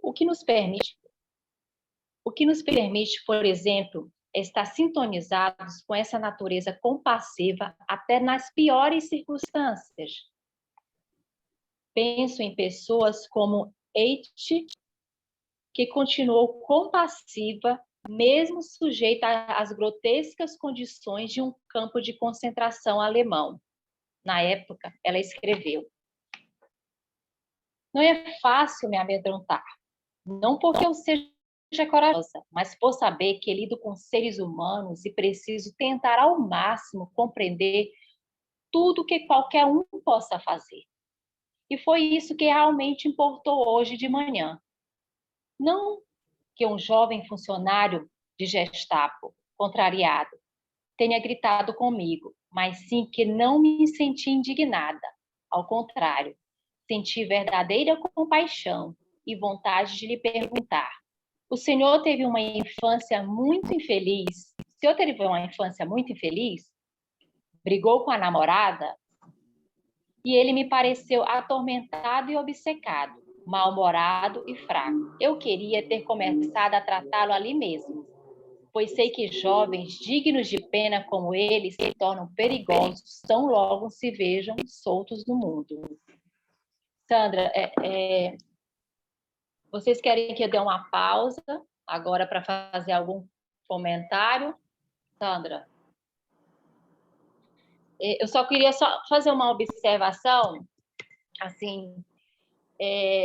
O que nos permite, por exemplo, estar sintonizados com essa natureza compassiva até nas piores circunstâncias. Penso em pessoas como Eiche, que continuou compassiva, mesmo sujeita às grotescas condições de um campo de concentração alemão. Na época, ela escreveu: não é fácil me amedrontar, não porque eu seja corajosa, mas por saber que lido com seres humanos e preciso tentar ao máximo compreender tudo que qualquer um possa fazer. E foi isso que realmente importou hoje de manhã. Não que um jovem funcionário de Gestapo, contrariado, tenha gritado comigo, mas sim que não me senti indignada. Ao contrário, senti verdadeira compaixão e vontade de lhe perguntar: o senhor teve uma infância muito infeliz? O senhor teve uma infância muito infeliz? Brigou com a namorada? E ele me pareceu atormentado e obcecado, mal-humorado e fraco. Eu queria ter começado a tratá-lo ali mesmo, pois sei que jovens dignos de pena como ele se tornam perigosos tão logo se vejam soltos no mundo. Sandra, vocês querem que eu dê uma pausa agora para fazer algum comentário? Sandra? Eu só queria fazer uma observação, assim,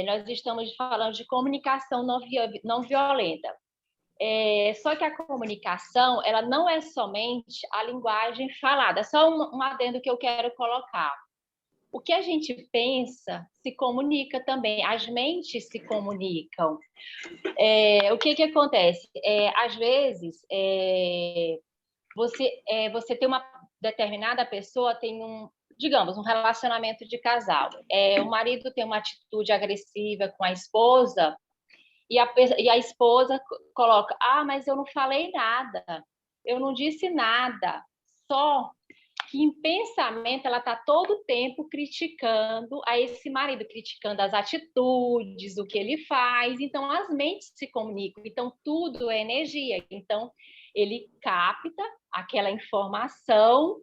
nós estamos falando de comunicação não violenta. Só que a comunicação, ela não é somente a linguagem falada. Só um adendo que eu quero colocar. O que a gente pensa se comunica também, as mentes se comunicam. O que acontece? Às vezes, você tem uma determinada pessoa, tem digamos, um relacionamento de casal. O marido tem uma atitude agressiva com a esposa, e a esposa coloca: mas eu não falei nada, eu não disse nada. Só que em pensamento ela está todo o tempo criticando a esse marido, criticando as atitudes, o que ele faz. Então, as mentes se comunicam. Então, tudo é energia. Então, ele capta aquela informação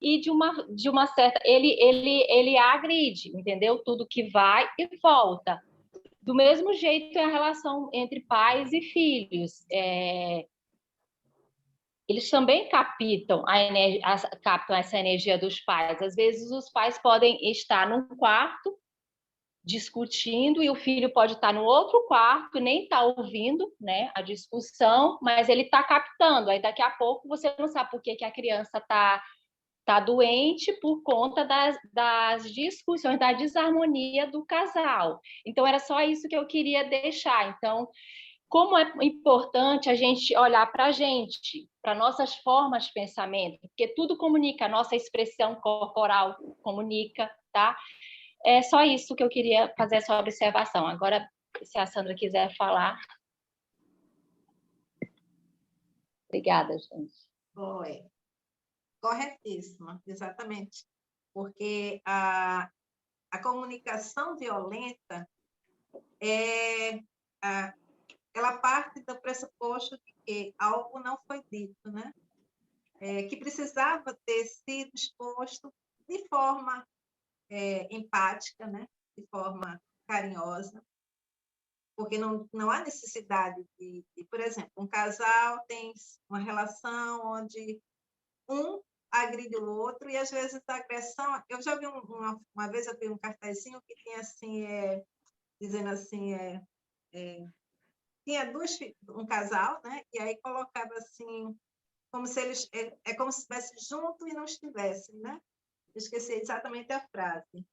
e de uma certa... Ele agride, entendeu? Tudo que vai e volta. Do mesmo jeito é a relação entre pais e filhos. Eles também captam essa energia dos pais. Às vezes os pais podem estar num quarto discutindo e o filho pode estar no outro quarto, nem está ouvindo, né, a discussão, mas ele está captando. Aí daqui a pouco você não sabe por que a criança está doente por conta das discussões, da desarmonia do casal. Então, era só isso que eu queria deixar. Então, como é importante a gente olhar para a gente, para nossas formas de pensamento, porque tudo comunica, a nossa expressão corporal comunica, tá? É só isso que eu queria fazer essa observação. Agora, se a Sandra quiser falar. Obrigada, gente. Foi. Corretíssima, exatamente. Porque a comunicação violenta ela parte do pressuposto de que algo não foi dito, né? Que precisava ter sido exposto de forma empática, né? De forma carinhosa, porque não há necessidade por exemplo, um casal tem uma relação onde um agride o outro, e às vezes a agressão... Eu já vi uma vez, eu vi um cartazinho que tinha assim, dizendo assim, tinha um casal, né? E aí colocava assim, como se eles... como se estivessem juntos e não estivessem, né? Eu esqueci exatamente a frase.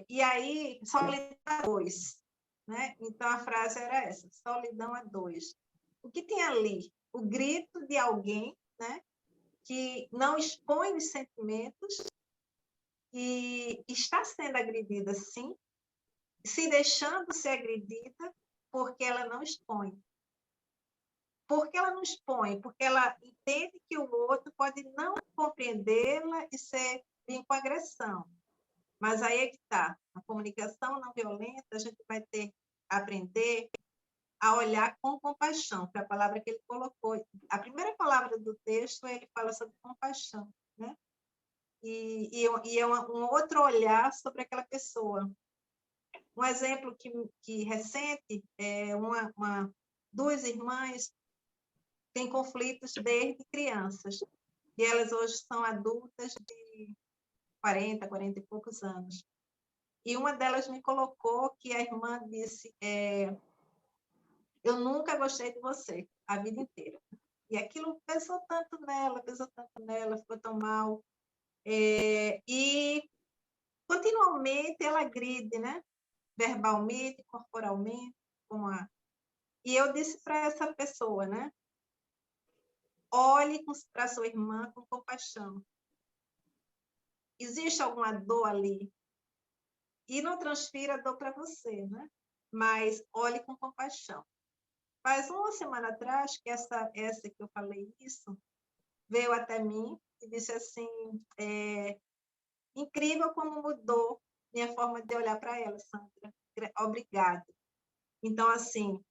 E aí, solidão a dois, né? Então, a frase era essa: solidão a dois. O que tem ali? O grito de alguém, né? Que não expõe os sentimentos e está sendo agredida, sim, se deixando ser agredida porque ela não expõe. Por que ela não expõe? Porque ela entende que o outro pode não compreendê-la e vir com agressão. Mas aí é que está. A comunicação não violenta, a gente vai ter aprender a olhar com compaixão, que é a palavra que ele colocou. A primeira palavra do texto, ele fala sobre compaixão, né? E é um outro olhar sobre aquela pessoa. Um exemplo que recente é duas irmãs têm conflitos desde crianças, e elas hoje são adultas de 40 e poucos anos. E uma delas me colocou que a irmã disse, eu nunca gostei de você, a vida inteira. E aquilo pesou tanto nela, ficou tão mal. E continuamente ela agride, né? Verbalmente, corporalmente. E eu disse para essa pessoa, né? Olhe para sua irmã com compaixão. Existe alguma dor ali? E não transfira a dor para você, né? Mas olhe com compaixão. Faz uma semana atrás, que essa que eu falei isso, veio até mim e disse assim, incrível como mudou minha forma de olhar para ela, Sandra. Obrigada. Então, assim,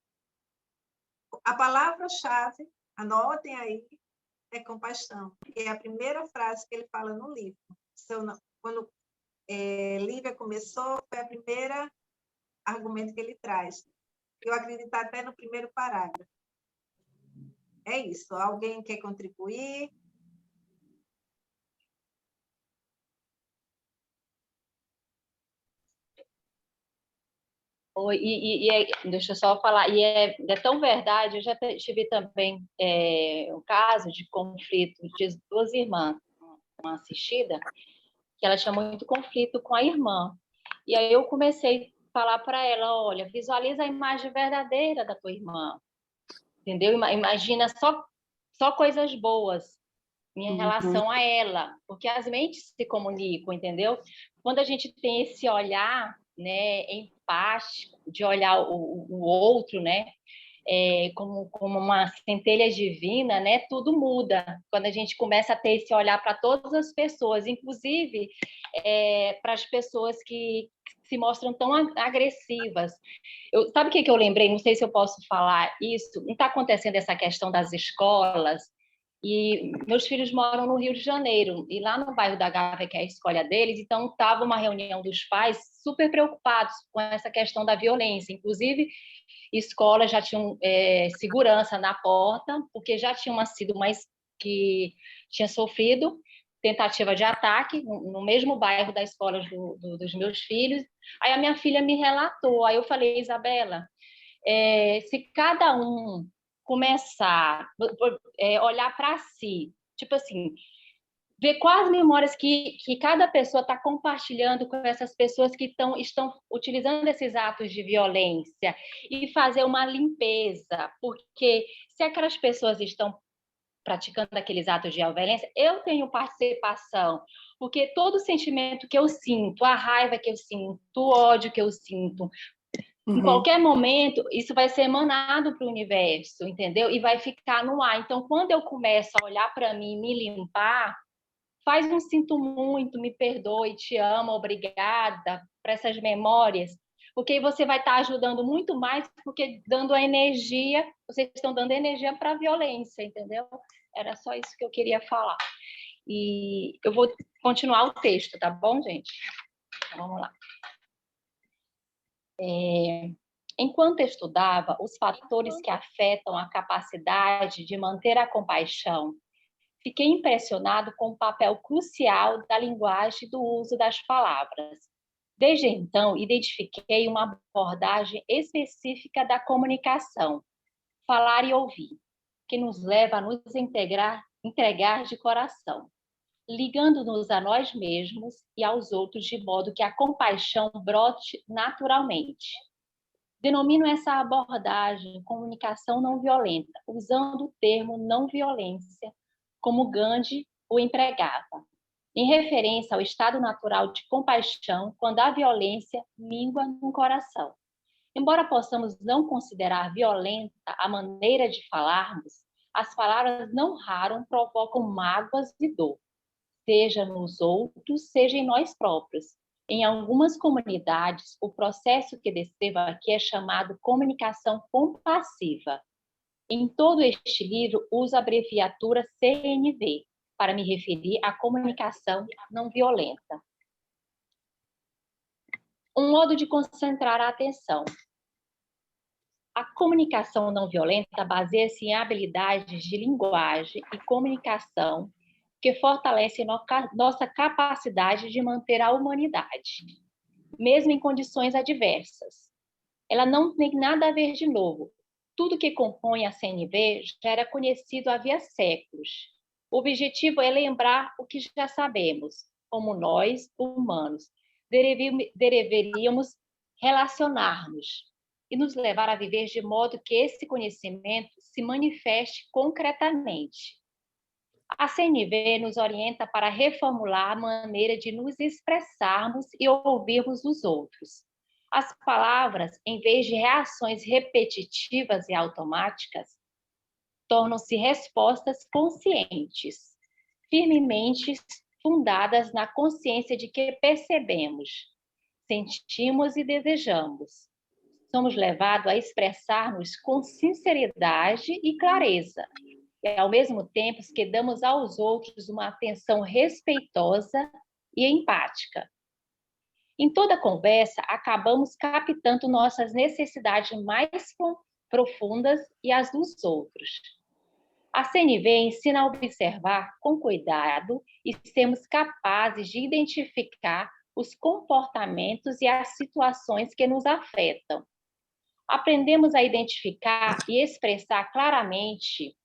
a palavra-chave, anotem aí, é compaixão. É a primeira frase que ele fala no livro. Quando Lívia começou, foi a primeira argumento que ele traz. Eu acredito até no primeiro parágrafo. É isso. Alguém quer contribuir? Deixa eu só falar, é tão verdade, eu já tive também um caso de conflito de duas irmãs, uma assistida, que ela tinha muito conflito com a irmã. E aí eu comecei a falar para ela, olha, visualiza a imagem verdadeira da tua irmã, entendeu? Imagina só coisas boas em relação a ela, porque as mentes se comunicam, entendeu? Quando a gente tem esse olhar, né, empático, de olhar o outro, né, como uma centelha divina, né, tudo muda. Quando a gente começa a ter esse olhar para todas as pessoas, inclusive para as pessoas que se mostram tão agressivas. Sabe o que eu lembrei? Não sei se eu posso falar isso. Não está acontecendo essa questão das escolas, e meus filhos moram no Rio de Janeiro, e lá no bairro da Gávea, que é a escolha deles, então estava uma reunião dos pais super preocupados com essa questão da violência. Inclusive, escolas já tinham segurança na porta, porque já tinha sido mais que tinha sofrido tentativa de ataque no mesmo bairro da escola dos meus filhos. Aí a minha filha me relatou, aí eu falei, Isabela, se cada um começar a olhar para si, tipo assim, ver quais memórias que cada pessoa está compartilhando com essas pessoas que estão utilizando esses atos de violência, e fazer uma limpeza, porque se aquelas pessoas estão praticando aqueles atos de violência, eu tenho participação, porque todo sentimento que eu sinto, a raiva que eu sinto, o ódio que eu sinto, em qualquer momento, isso vai ser emanado para o universo, entendeu? E vai ficar no ar. Então, quando eu começo a olhar para mim, me limpar, faz um sinto muito, me perdoe, te amo, obrigada, para essas memórias, porque aí você vai estar ajudando muito mais, porque dando a energia, vocês estão dando energia para a violência, entendeu? Era só isso que eu queria falar. E eu vou continuar o texto, tá bom, gente? Então, vamos lá. Enquanto estudava os fatores que afetam a capacidade de manter a compaixão, fiquei impressionado com o papel crucial da linguagem e do uso das palavras. Desde então, identifiquei uma abordagem específica da comunicação, falar e ouvir, que nos leva a nos entregar de coração, ligando-nos a nós mesmos e aos outros de modo que a compaixão brote naturalmente. Denomino essa abordagem comunicação não violenta, usando o termo não violência, como Gandhi o empregava, em referência ao estado natural de compaixão quando a violência mingua no coração. Embora possamos não considerar violenta a maneira de falarmos, as palavras não raro provocam mágoas e dor, seja nos outros, seja em nós próprios. Em algumas comunidades, o processo que descrevo aqui é chamado comunicação compassiva. Em todo este livro, uso a abreviatura CNV, para me referir à comunicação não violenta. Um modo de concentrar a atenção. A comunicação não violenta baseia-se em habilidades de linguagem e comunicação que fortalecem nossa capacidade de manter a humanidade, mesmo em condições adversas. Ela não tem nada a ver de novo. Tudo que compõe a CNV já era conhecido havia séculos. O objetivo é lembrar o que já sabemos, como nós, humanos, deveríamos relacionar-nos e nos levar a viver de modo que esse conhecimento se manifeste concretamente. A CNV nos orienta para reformular a maneira de nos expressarmos e ouvirmos os outros. As palavras, em vez de reações repetitivas e automáticas, tornam-se respostas conscientes, firmemente fundadas na consciência de que percebemos, sentimos e desejamos. Somos levados a expressar-nos com sinceridade e clareza, e ao mesmo tempo que damos aos outros uma atenção respeitosa e empática. Em toda conversa, acabamos captando nossas necessidades mais profundas e as dos outros. A CNV ensina a observar com cuidado e sermos capazes de identificar os comportamentos e as situações que nos afetam. Aprendemos a identificar e expressar claramente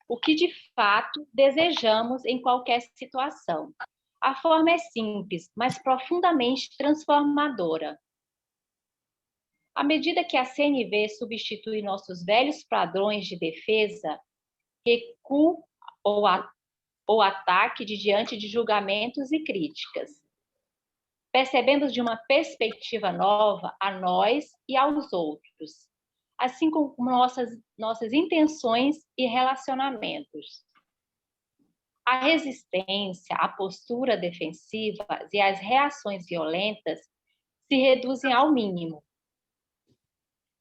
o que de fato desejamos em qualquer situação. A forma é simples, mas profundamente transformadora. À medida que a CNV substitui nossos velhos padrões de defesa, recuo ou ataque diante de julgamentos e críticas, percebemos de uma perspectiva nova a nós e aos outros, assim como nossas intenções e relacionamentos. A resistência, a postura defensiva e as reações violentas se reduzem ao mínimo.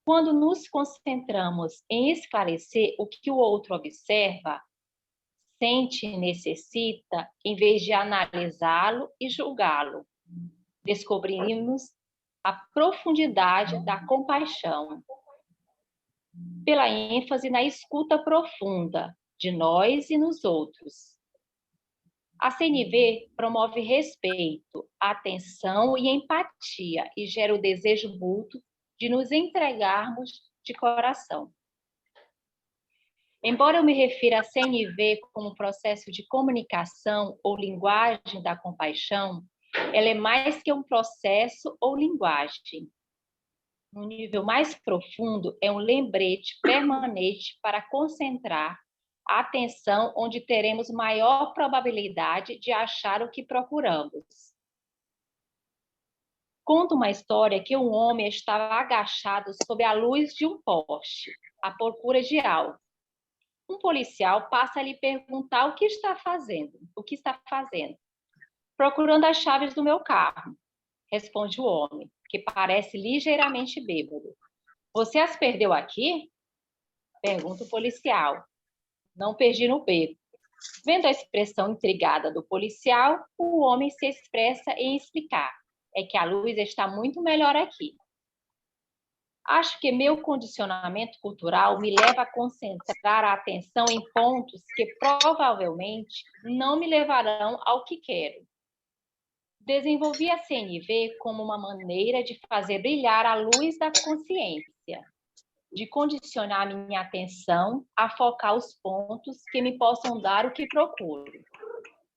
Quando nos concentramos em esclarecer o que o outro observa, sente e necessita, em vez de analisá-lo e julgá-lo, descobrimos a profundidade da compaixão, pela ênfase na escuta profunda de nós e nos outros. A CNV promove respeito, atenção e empatia e gera o desejo mútuo de nos entregarmos de coração. Embora eu me refira à CNV como processo de comunicação ou linguagem da compaixão, ela é mais que um processo ou linguagem. No nível mais profundo, é um lembrete permanente para concentrar a atenção onde teremos maior probabilidade de achar o que procuramos. Conta uma história que um homem estava agachado sob a luz de um poste, à procura de algo. Um policial passa a lhe perguntar o que está fazendo. Procurando as chaves do meu carro, responde o homem, que parece ligeiramente bêbado. Você as perdeu aqui? Pergunta o policial. Não perdi no beco. Vendo a expressão intrigada do policial, o homem se expressa em explicar. É que a luz está muito melhor aqui. Acho que meu condicionamento cultural me leva a concentrar a atenção em pontos que provavelmente não me levarão ao que quero. Desenvolvi a CNV como uma maneira de fazer brilhar a luz da consciência, de condicionar minha atenção a focar os pontos que me possam dar o que procuro.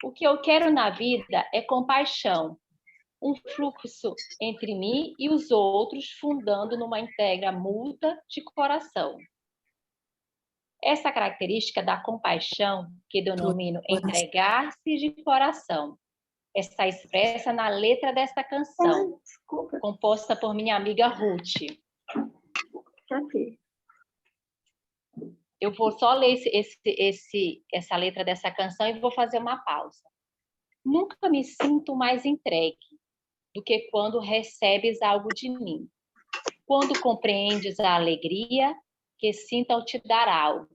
O que eu quero na vida é compaixão, um fluxo entre mim e os outros, fundando numa entrega mútua de coração. Essa característica da compaixão, que denomino entregar-se de coração, está expressa na letra desta canção, composta por minha amiga Ruth. Eu vou só ler essa letra dessa canção e vou fazer uma pausa. Nunca me sinto mais entregue do que quando recebes algo de mim. Quando compreendes a alegria que sinto ao te dar algo,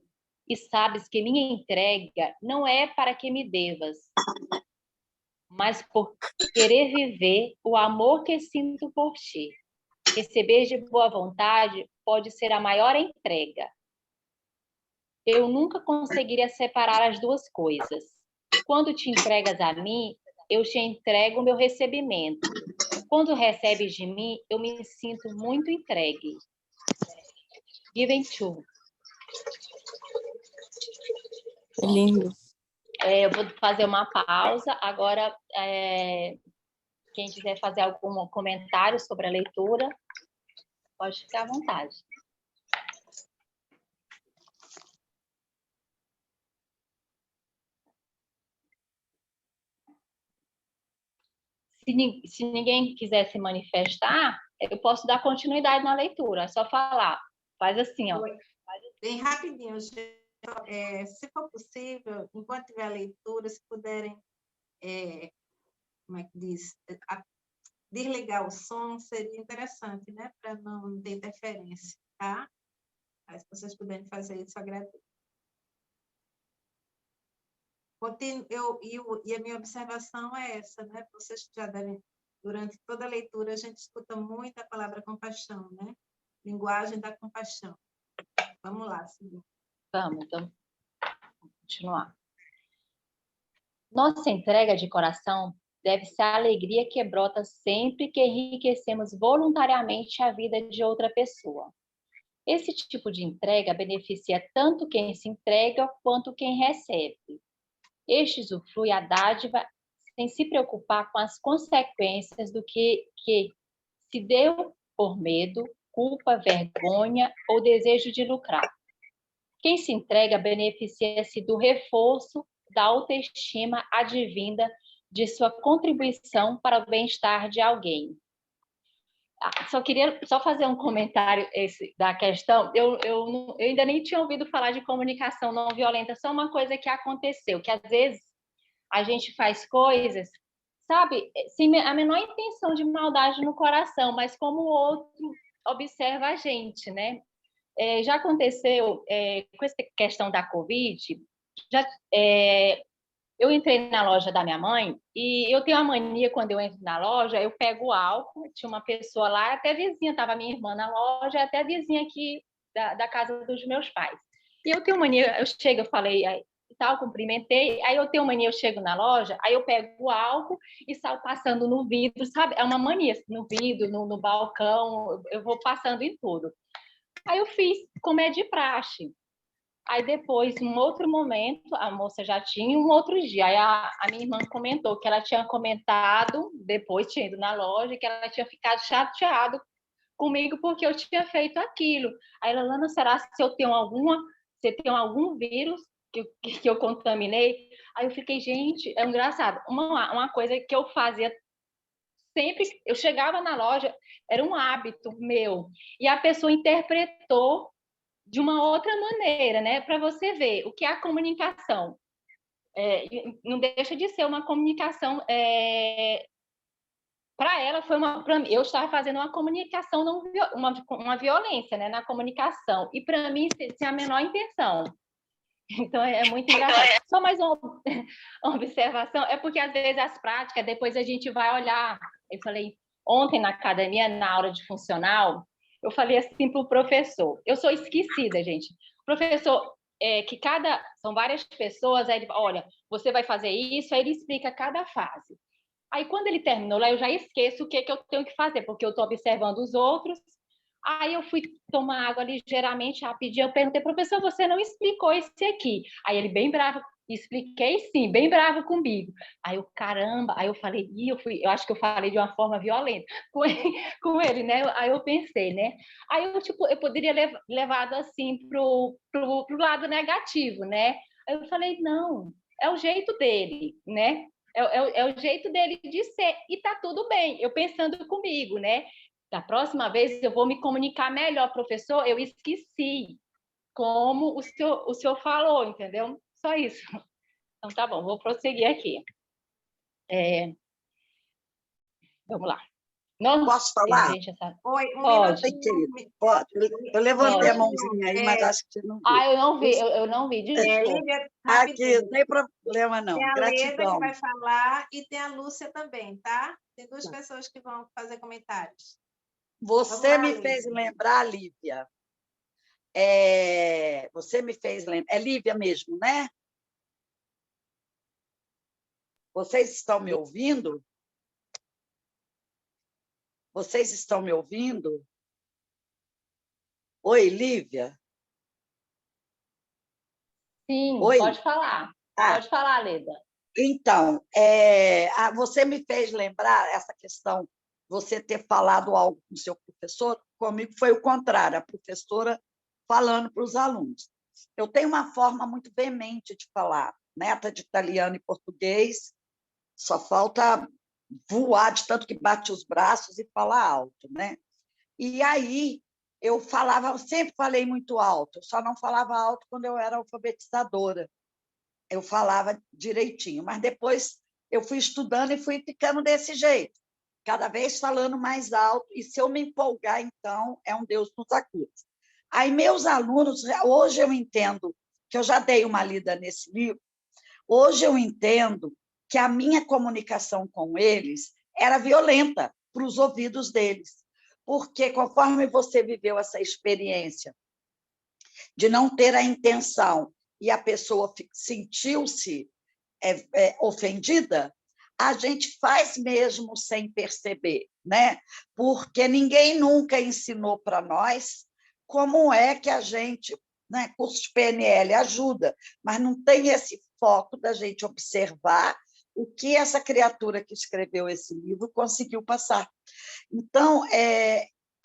e sabes que minha entrega não é para que me devas, mas por querer viver o amor que sinto por ti. Receber de boa vontade pode ser a maior entrega. Eu nunca conseguiria separar as duas coisas. Quando te entregas a mim, eu te entrego o meu recebimento. Quando recebes de mim, eu me sinto muito entregue. Given to. Lindo. Eu vou fazer uma pausa. Agora, quem quiser fazer algum comentário sobre a leitura, pode ficar à vontade. Se ninguém quiser se manifestar, eu posso dar continuidade na leitura. É só falar. Faz assim, ó. Bem rapidinho, se for possível, enquanto tiver a leitura, se puderem, como é que diz, desligar o som, seria interessante, né? Para não ter interferência, tá? Mas se vocês puderem fazer isso, agradeço. E a minha observação é essa, né? Vocês já devem, durante toda a leitura, a gente escuta muito a palavra compaixão, né? Linguagem da compaixão. Vamos lá, seguir. Vamos, então, continuar. Nossa entrega de coração deve ser a alegria que brota sempre que enriquecemos voluntariamente a vida de outra pessoa. Esse tipo de entrega beneficia tanto quem se entrega quanto quem recebe. Este usufrui a dádiva sem se preocupar com as consequências do que se deu por medo, culpa, vergonha ou desejo de lucrar. Quem se entrega beneficia-se do reforço da autoestima advinda de sua contribuição para o bem-estar de alguém. Só queria fazer um comentário da questão. Eu ainda nem tinha ouvido falar de comunicação não violenta, só uma coisa que aconteceu, que às vezes a gente faz coisas, sabe, sem a menor intenção de maldade no coração, mas como o outro observa a gente, né? Já aconteceu com essa questão da Covid, eu entrei na loja da minha mãe e eu tenho uma mania, quando eu entro na loja, eu pego o álcool, tinha uma pessoa lá, até vizinha, estava minha irmã na loja, até vizinha aqui da casa dos meus pais. E eu tenho mania, eu chego, eu falei, aí, tal, cumprimentei, aí eu tenho mania, eu chego na loja, aí eu pego o álcool e saio passando no vidro, sabe? É uma mania, no vidro, no balcão, eu vou passando em tudo. Aí eu fiz como é de praxe. Aí depois, em um outro momento, a moça já tinha um outro dia. Aí a minha irmã comentou que ela tinha comentado, depois tinha ido na loja, que ela tinha ficado chateada comigo porque eu tinha feito aquilo. Aí ela, Lana, será se eu tenho algum vírus que eu contaminei? Aí eu fiquei, gente, é engraçado. Uma coisa que eu fazia sempre, eu chegava na loja, era um hábito meu. E a pessoa interpretou de uma outra maneira, né? Para você ver o que é a comunicação. Não deixa de ser uma comunicação. Para ela foi eu estava fazendo uma comunicação, não, uma violência, né, na comunicação. E para mim, sem a menor intenção. Então, é muito engraçado. Só mais uma observação, é porque às vezes as práticas, depois a gente vai olhar. Eu falei, ontem na academia, na aula de funcional, eu falei assim para o professor, eu sou esquecida, gente. O professor, são várias pessoas, aí ele, olha, você vai fazer isso, aí ele explica cada fase. Aí quando ele terminou lá, eu já esqueço o que eu tenho que fazer, porque eu estou observando os outros. Aí eu fui tomar água ligeiramente rapidinho, eu perguntei, professor, você não explicou esse aqui. Aí ele bem bravo, expliquei sim, bem bravo comigo. Aí eu, caramba, aí eu falei, eu acho que eu falei de uma forma violenta com ele, né? Aí eu pensei, né? Aí eu poderia levado assim pro lado negativo, né? Aí eu falei, não, é o jeito dele, né? É o jeito dele de ser, e tá tudo bem, eu pensando comigo, né? Da próxima vez eu vou me comunicar melhor, professor. Eu esqueci como o senhor falou, entendeu? Só isso. Então tá bom, vou prosseguir aqui. Vamos lá. Nossa, Posso falar? gente, essa... Oi, um Pode. minutinho. Pode. Eu levantei a Pode. mãozinha aí, mas acho que você não viu. Eu não vi, eu não vi, desculpa. Lívia, Aqui, não rapidinho. tem problema, Tem não. a Leda que Gratidão. vai falar e tem a Lúcia também, tá? Tem duas pessoas que vão fazer comentários. Você lá, me Lívia. fez lembrar, Lívia. Você me fez lembrar. É Lívia mesmo, né? Vocês estão me ouvindo? Vocês estão me ouvindo? Oi, Lívia. Sim, Oi. pode falar. Pode falar, Leda. Então, você me fez lembrar essa questão, você ter falado algo com o seu professor, comigo foi o contrário, a professora falando para os alunos. Eu tenho uma forma muito veemente de falar, neta de italiano e português, só falta voar de tanto que bate os braços e falar alto, né? E aí eu sempre falei muito alto, só não falava alto quando eu era alfabetizadora. Eu falava direitinho, mas depois eu fui estudando e fui ficando desse jeito, cada vez falando mais alto, e se eu me empolgar, então, é um Deus nos acuda. Aí meus alunos, hoje eu entendo, que eu já dei uma lida nesse livro, hoje eu entendo que a minha comunicação com eles era violenta para os ouvidos deles, porque conforme você viveu essa experiência de não ter a intenção e a pessoa sentiu-se ofendida, a gente faz mesmo sem perceber, né? Porque ninguém nunca ensinou para nós como é que a gente, né? Curso de PNL ajuda, mas não tem esse foco da gente observar o que essa criatura que escreveu esse livro conseguiu passar. Então,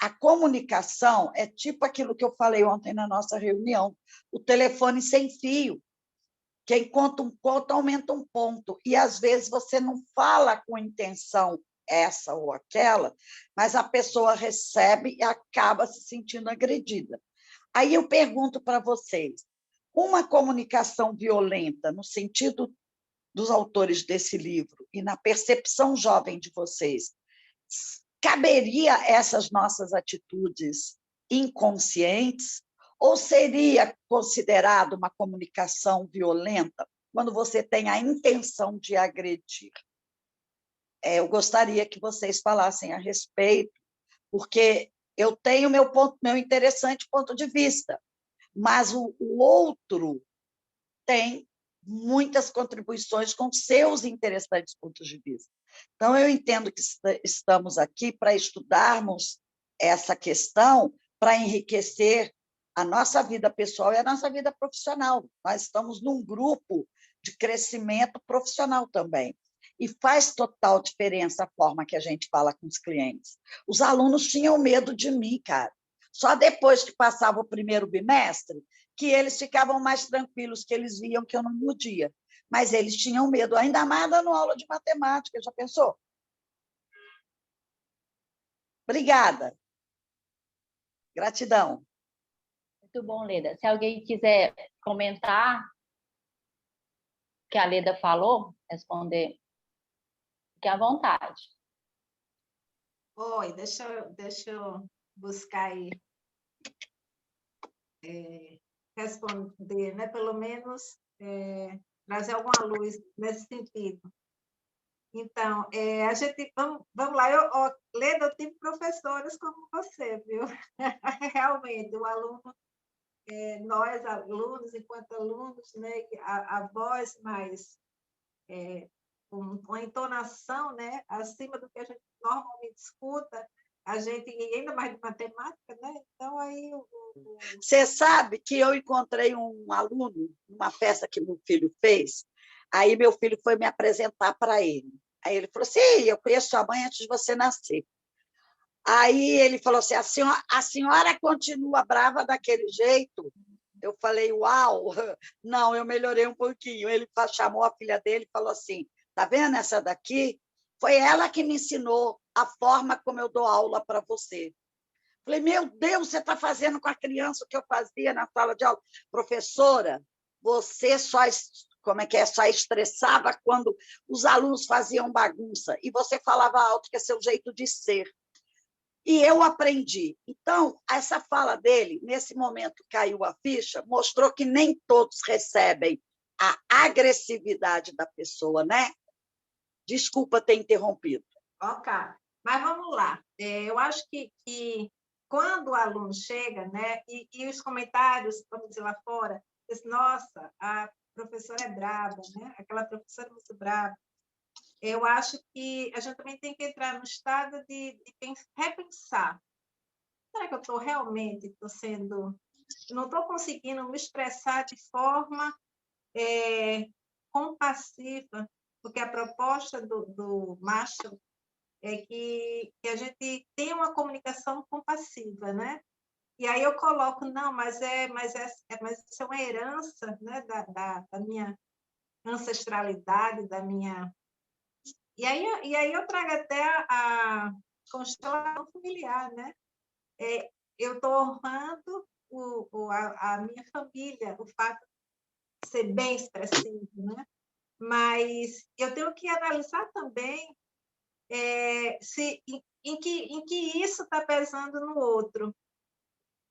a comunicação é tipo aquilo que eu falei ontem na nossa reunião, o telefone sem fio. Quem conta um ponto, aumenta um ponto. E, às vezes, você não fala com intenção essa ou aquela, mas a pessoa recebe e acaba se sentindo agredida. Aí eu pergunto para vocês, uma comunicação violenta, no sentido dos autores desse livro e na percepção jovem de vocês, caberia essas nossas atitudes inconscientes ou seria considerado uma comunicação violenta quando você tem a intenção de agredir? Eu gostaria que vocês falassem a respeito, porque eu tenho meu interessante ponto de vista, mas o outro tem muitas contribuições com seus interessantes pontos de vista. Então, eu entendo que estamos aqui para estudarmos essa questão, para enriquecer a nossa vida pessoal e a nossa vida profissional. Nós estamos num grupo de crescimento profissional também. E faz total diferença a forma que a gente fala com os clientes. Os alunos tinham medo de mim, cara. Só depois que passava o primeiro bimestre, que eles ficavam mais tranquilos, que eles viam que eu não mudia. Mas eles tinham medo, ainda mais dando aula de matemática, já pensou? Obrigada. Gratidão. Muito bom, Leda. Se alguém quiser comentar o que a Leda falou, responder, fique à vontade. Oi, deixa eu buscar aí responder, né? Pelo menos trazer alguma luz nesse sentido. Então, a gente vamos lá. Leda, eu tive professores como você, viu? Realmente, o aluno, nós alunos, enquanto alunos, né? A voz mais com uma entonação, né? Acima do que a gente normalmente escuta, a gente, e ainda mais de matemática, né? Então, aí... Você sabe que eu encontrei um aluno numa festa que meu filho fez, aí meu filho foi me apresentar para ele. Aí ele falou assim, eu conheço sua mãe antes de você nascer. Aí ele falou assim, a senhora continua brava daquele jeito? Eu falei, uau, não, eu melhorei um pouquinho. Ele chamou a filha dele e falou assim, tá vendo essa daqui? Foi ela que me ensinou a forma como eu dou aula para você. Falei, meu Deus, você está fazendo com a criança o que eu fazia na sala de aula. Professora, você só como é que é, só estressava quando os alunos faziam bagunça, e você falava alto, que é seu jeito de ser. E eu aprendi. Então, essa fala dele, nesse momento caiu a ficha, mostrou que nem todos recebem a agressividade da pessoa, né? Desculpa ter interrompido. Ok, mas vamos lá. Eu acho que quando o aluno chega, né, e os comentários, vamos dizer lá fora, diz, nossa, a professora é brava, né? Aquela professora é muito brava. Eu acho que a gente também tem que entrar no estado de repensar. Será que eu estou realmente não estou conseguindo me expressar de forma compassiva? Porque a proposta do Marshall é que a gente tenha uma comunicação compassiva, né? E aí eu coloco, não, mas isso é uma herança, né, da minha ancestralidade, da minha... E aí eu trago até a constelação familiar, né? Eu estou honrando a minha família, o fato de ser bem expressivo, né? Mas eu tenho que analisar também em que isso está pesando no outro.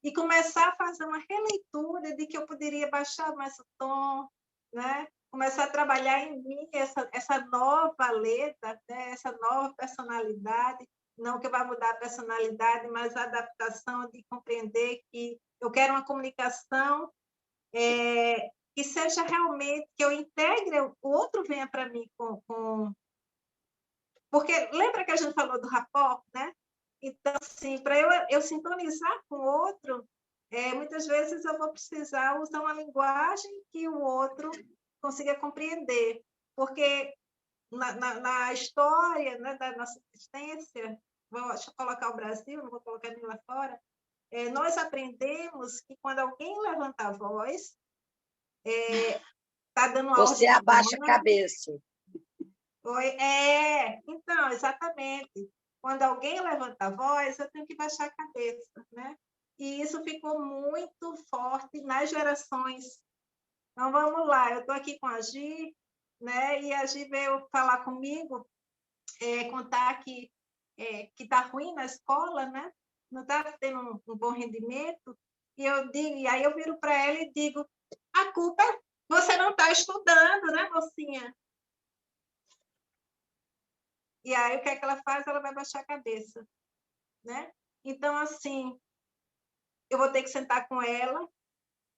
E começar a fazer uma releitura de que eu poderia baixar mais o tom, né? Começar a trabalhar em mim essa nova letra, né? Essa nova personalidade. Não que vai mudar a personalidade, mas a adaptação de compreender que eu quero uma comunicação que seja realmente, que eu integre, o outro venha para mim com... Porque lembra que a gente falou do rapport, né? Então, assim, para eu sintonizar com o outro, muitas vezes eu vou precisar usar uma linguagem que o outro consiga compreender. Porque na história, né, da nossa existência, deixa eu colocar o Brasil, não vou colocar nem lá fora, nós aprendemos que quando alguém levanta a voz, está dando uma Você ordem de abaixa a comando. cabeça. Então, exatamente. Quando alguém levanta a voz, eu tenho que baixar a cabeça, né? E isso ficou muito forte nas gerações. Então, vamos lá, eu estou aqui com a Gi, né? E a Gi veio falar comigo, contar que está ruim na escola, né? Não está tendo um bom rendimento. E aí eu viro para ela e digo, a culpa é você não está estudando, né, mocinha? E aí, o que é que ela faz? Ela vai baixar a cabeça, né? Então, assim, eu vou ter que sentar com ela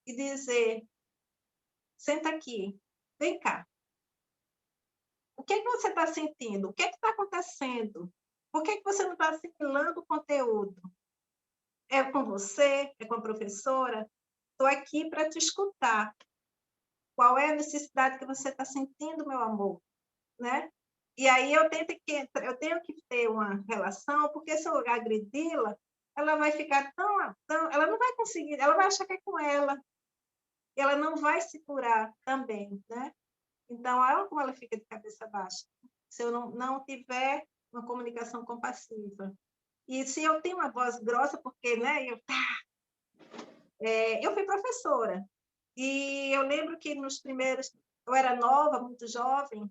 e dizer, senta aqui, vem cá. O que é que você está sentindo? O que é que está acontecendo? Por que você não está assimilando o conteúdo? É com você? É com a professora? Estou aqui para te escutar. Qual é a necessidade que você está sentindo, meu amor? Né? E aí eu tenho que ter uma relação, porque se eu agredi-la, ela vai ficar ela não vai conseguir, ela vai achar que é com ela, e ela não vai se curar também, né? Então, olha como ela fica de cabeça baixa, se eu não tiver uma comunicação compassiva. E se eu tenho uma voz grossa, porque, né, eu fui professora, e eu lembro que nos primeiros, eu era nova, muito jovem,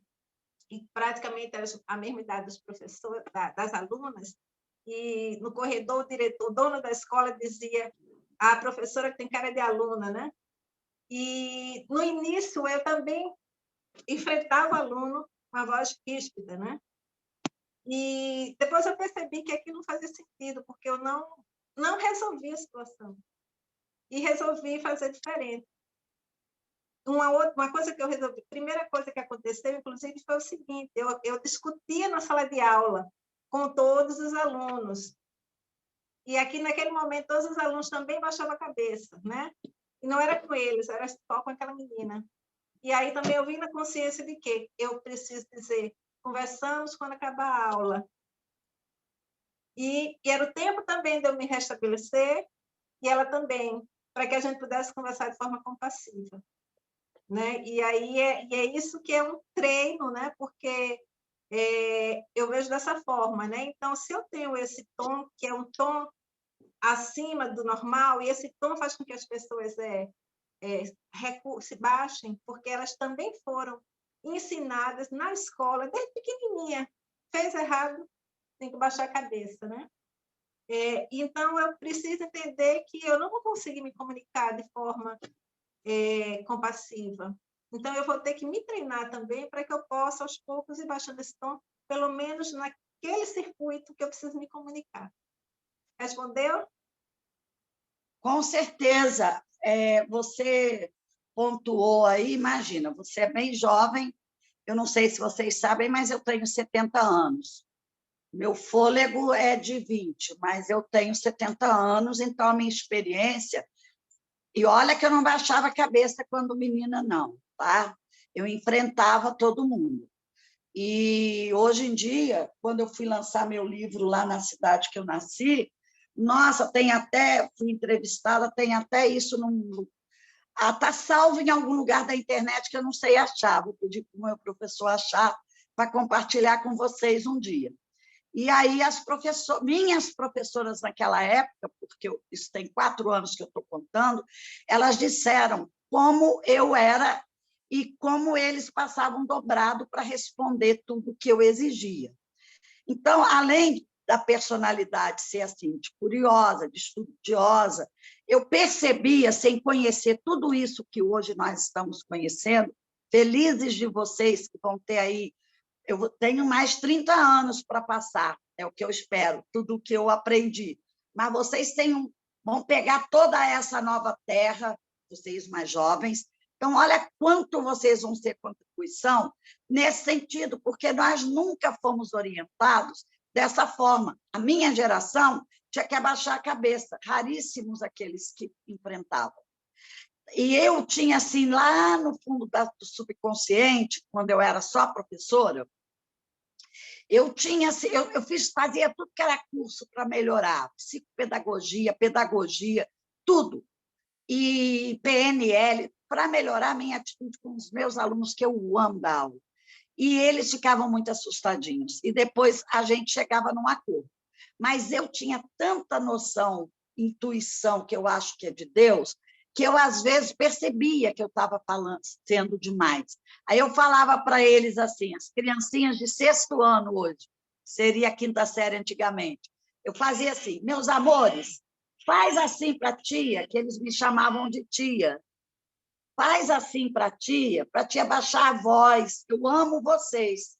e praticamente era a mesma idade dos professores, das alunas, e no corredor o dono da escola dizia, a professora que tem cara de aluna, né? E no início eu também enfrentava o aluno com a voz ríspida, né? E depois eu percebi que aquilo não fazia sentido, porque eu não resolvi a situação. E resolvi fazer diferente. Uma coisa que eu resolvi, a primeira coisa que aconteceu, inclusive, foi o seguinte, eu discutia na sala de aula com todos os alunos. E aqui, naquele momento, todos os alunos também baixavam a cabeça, né? E não era com eles, era só com aquela menina. E aí também eu vim na consciência de que eu preciso dizer, conversamos quando acabar a aula. E era o tempo também de eu me restabelecer, e ela também, para que a gente pudesse conversar de forma compassiva. Né? E aí é isso que é um treino, né? Porque eu vejo dessa forma, né? Então, se eu tenho esse tom, que é um tom acima do normal, e esse tom faz com que as pessoas se baixem, porque elas também foram ensinadas na escola, desde pequenininha. Fez errado, tem que baixar a cabeça, né? Então, eu preciso entender que eu não vou conseguir me comunicar de forma compassiva. Então, eu vou ter que me treinar também para que eu possa, aos poucos, ir baixando esse tom, pelo menos naquele circuito que eu preciso me comunicar. Respondeu? Com certeza. Você pontuou aí, imagina, você é bem jovem, eu não sei se vocês sabem, mas eu tenho 70 anos. Meu fôlego é de 20, mas eu tenho 70 anos, então a minha experiência... E olha que eu não baixava a cabeça quando menina, não, tá? Eu enfrentava todo mundo. E hoje em dia, quando eu fui lançar meu livro lá na cidade que eu nasci, nossa, fui entrevistada, tem até isso está salvo em algum lugar da internet que eu não sei achar, vou pedir para o meu professor achar para compartilhar com vocês um dia. E aí minhas professoras naquela época, porque isso tem 4 anos que eu estou contando, elas disseram como eu era e como eles passavam dobrado para responder tudo que eu exigia. Então, além da personalidade ser assim, de curiosa, de estudiosa, eu percebia, sem conhecer tudo isso que hoje nós estamos conhecendo, felizes de vocês que vão ter aí, eu tenho mais 30 anos para passar, é o que eu espero, tudo o que eu aprendi. Mas vocês vão pegar toda essa nova terra, vocês mais jovens, então, olha quanto vocês vão ter contribuição nesse sentido, porque nós nunca fomos orientados dessa forma. A minha geração tinha que abaixar a cabeça, raríssimos aqueles que enfrentavam. E eu tinha, assim, lá no fundo do subconsciente, quando eu era só professora, eu tinha, assim, fazia tudo que era curso para melhorar, psicopedagogia, pedagogia, tudo. E PNL, para melhorar a minha atitude com os meus alunos, que eu amo dar aula. E eles ficavam muito assustadinhos. E depois a gente chegava num acordo. Mas eu tinha tanta noção, intuição, que eu acho que é de Deus, que eu, às vezes, percebia que eu estava sendo demais. Aí eu falava para eles assim, as criancinhas de 6º ano hoje, seria a 5ª série antigamente, eu fazia assim, meus amores, faz assim para a tia, que eles me chamavam de tia, faz assim para a tia baixar a voz, eu amo vocês.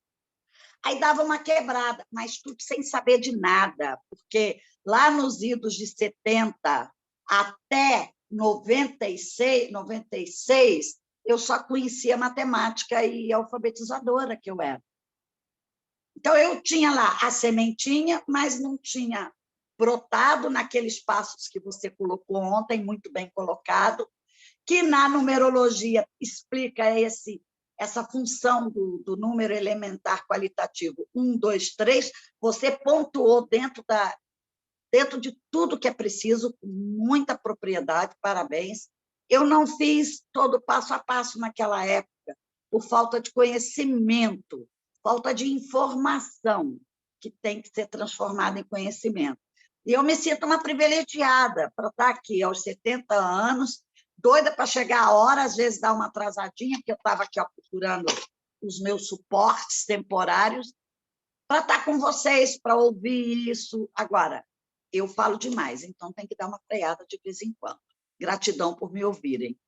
Aí dava uma quebrada, mas tudo sem saber de nada, porque lá nos idos de 70 até 96, eu só conhecia matemática e alfabetizadora que eu era. Então, eu tinha lá a sementinha, mas não tinha brotado naqueles passos que você colocou ontem, muito bem colocado, que na numerologia explica essa função do número elementar qualitativo 1, 2, 3, você pontuou dentro de tudo que é preciso, com muita propriedade, parabéns. Eu não fiz todo passo a passo naquela época, por falta de conhecimento, falta de informação, que tem que ser transformada em conhecimento. E eu me sinto uma privilegiada para estar aqui aos 70 anos, doida para chegar a hora, às vezes dá uma atrasadinha, porque eu estava aqui procurando os meus suportes temporários, para estar com vocês, para ouvir isso. Agora, eu falo demais, então tem que dar uma freada de vez em quando. Gratidão por me ouvirem.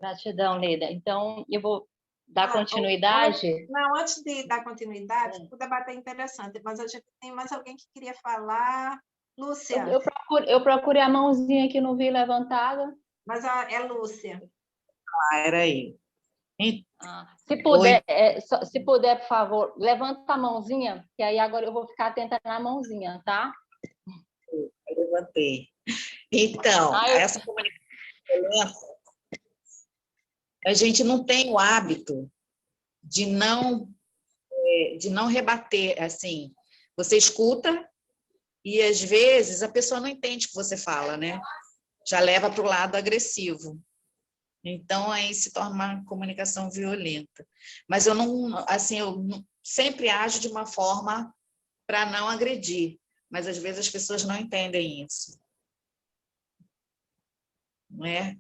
Gratidão, Leda. Então, eu vou dar continuidade. Antes de dar continuidade, o debate é interessante, mas a gente tem mais alguém que queria falar. Lúcia. Eu procurei a mãozinha que não vi levantada. Mas é Lúcia. Era aí. Se puder, por favor, levanta a mãozinha, que aí agora eu vou ficar atenta na mãozinha, tá? Eu levantei. Então, essa comunicação violenta, a gente não tem o hábito de não rebater, assim, você escuta e, às vezes, a pessoa não entende o que você fala, né? Já leva para o lado agressivo. Então, aí se torna uma comunicação violenta. Mas eu sempre ajo de uma forma para não agredir, mas, às vezes, as pessoas não entendem isso. né?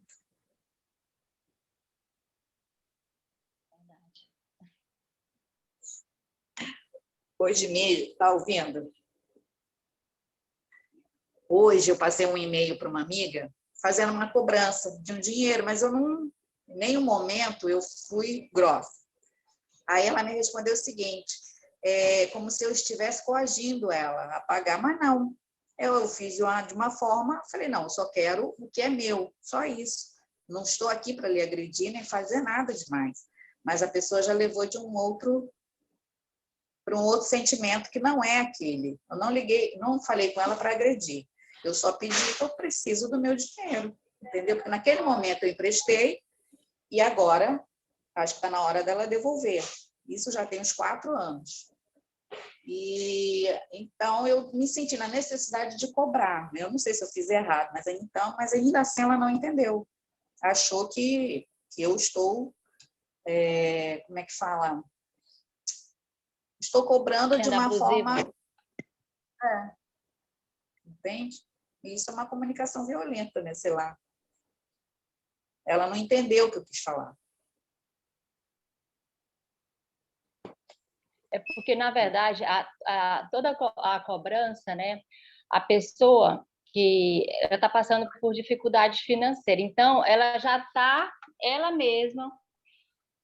Hoje mesmo, tá ouvindo? Hoje eu passei um e-mail para uma amiga fazendo uma cobrança de um dinheiro, mas eu não, em nenhum momento eu fui grossa. Aí ela me respondeu o seguinte, como se eu estivesse coagindo ela a pagar, mas não. Eu fiz de uma forma, falei, não, eu só quero o que é meu, só isso. Não estou aqui para lhe agredir nem fazer nada demais. Mas a pessoa já levou de para um outro sentimento que não é aquele. Eu não liguei, não falei com ela para agredir. Eu só pedi que eu preciso do meu dinheiro, entendeu? Porque naquele momento eu emprestei e agora acho que está na hora dela devolver. Isso já tem uns 4 anos. E então eu me senti na necessidade de cobrar. Eu não sei se eu fiz errado, mas ainda assim ela não entendeu. Achou que eu estou, como é que fala? Estou cobrando de uma forma... Entende? Isso é uma comunicação violenta, né? Sei lá. Ela não entendeu o que eu quis falar. É porque, na verdade, toda a cobrança, né? A pessoa que está passando por dificuldade financeira. Então, ela já está, ela mesma,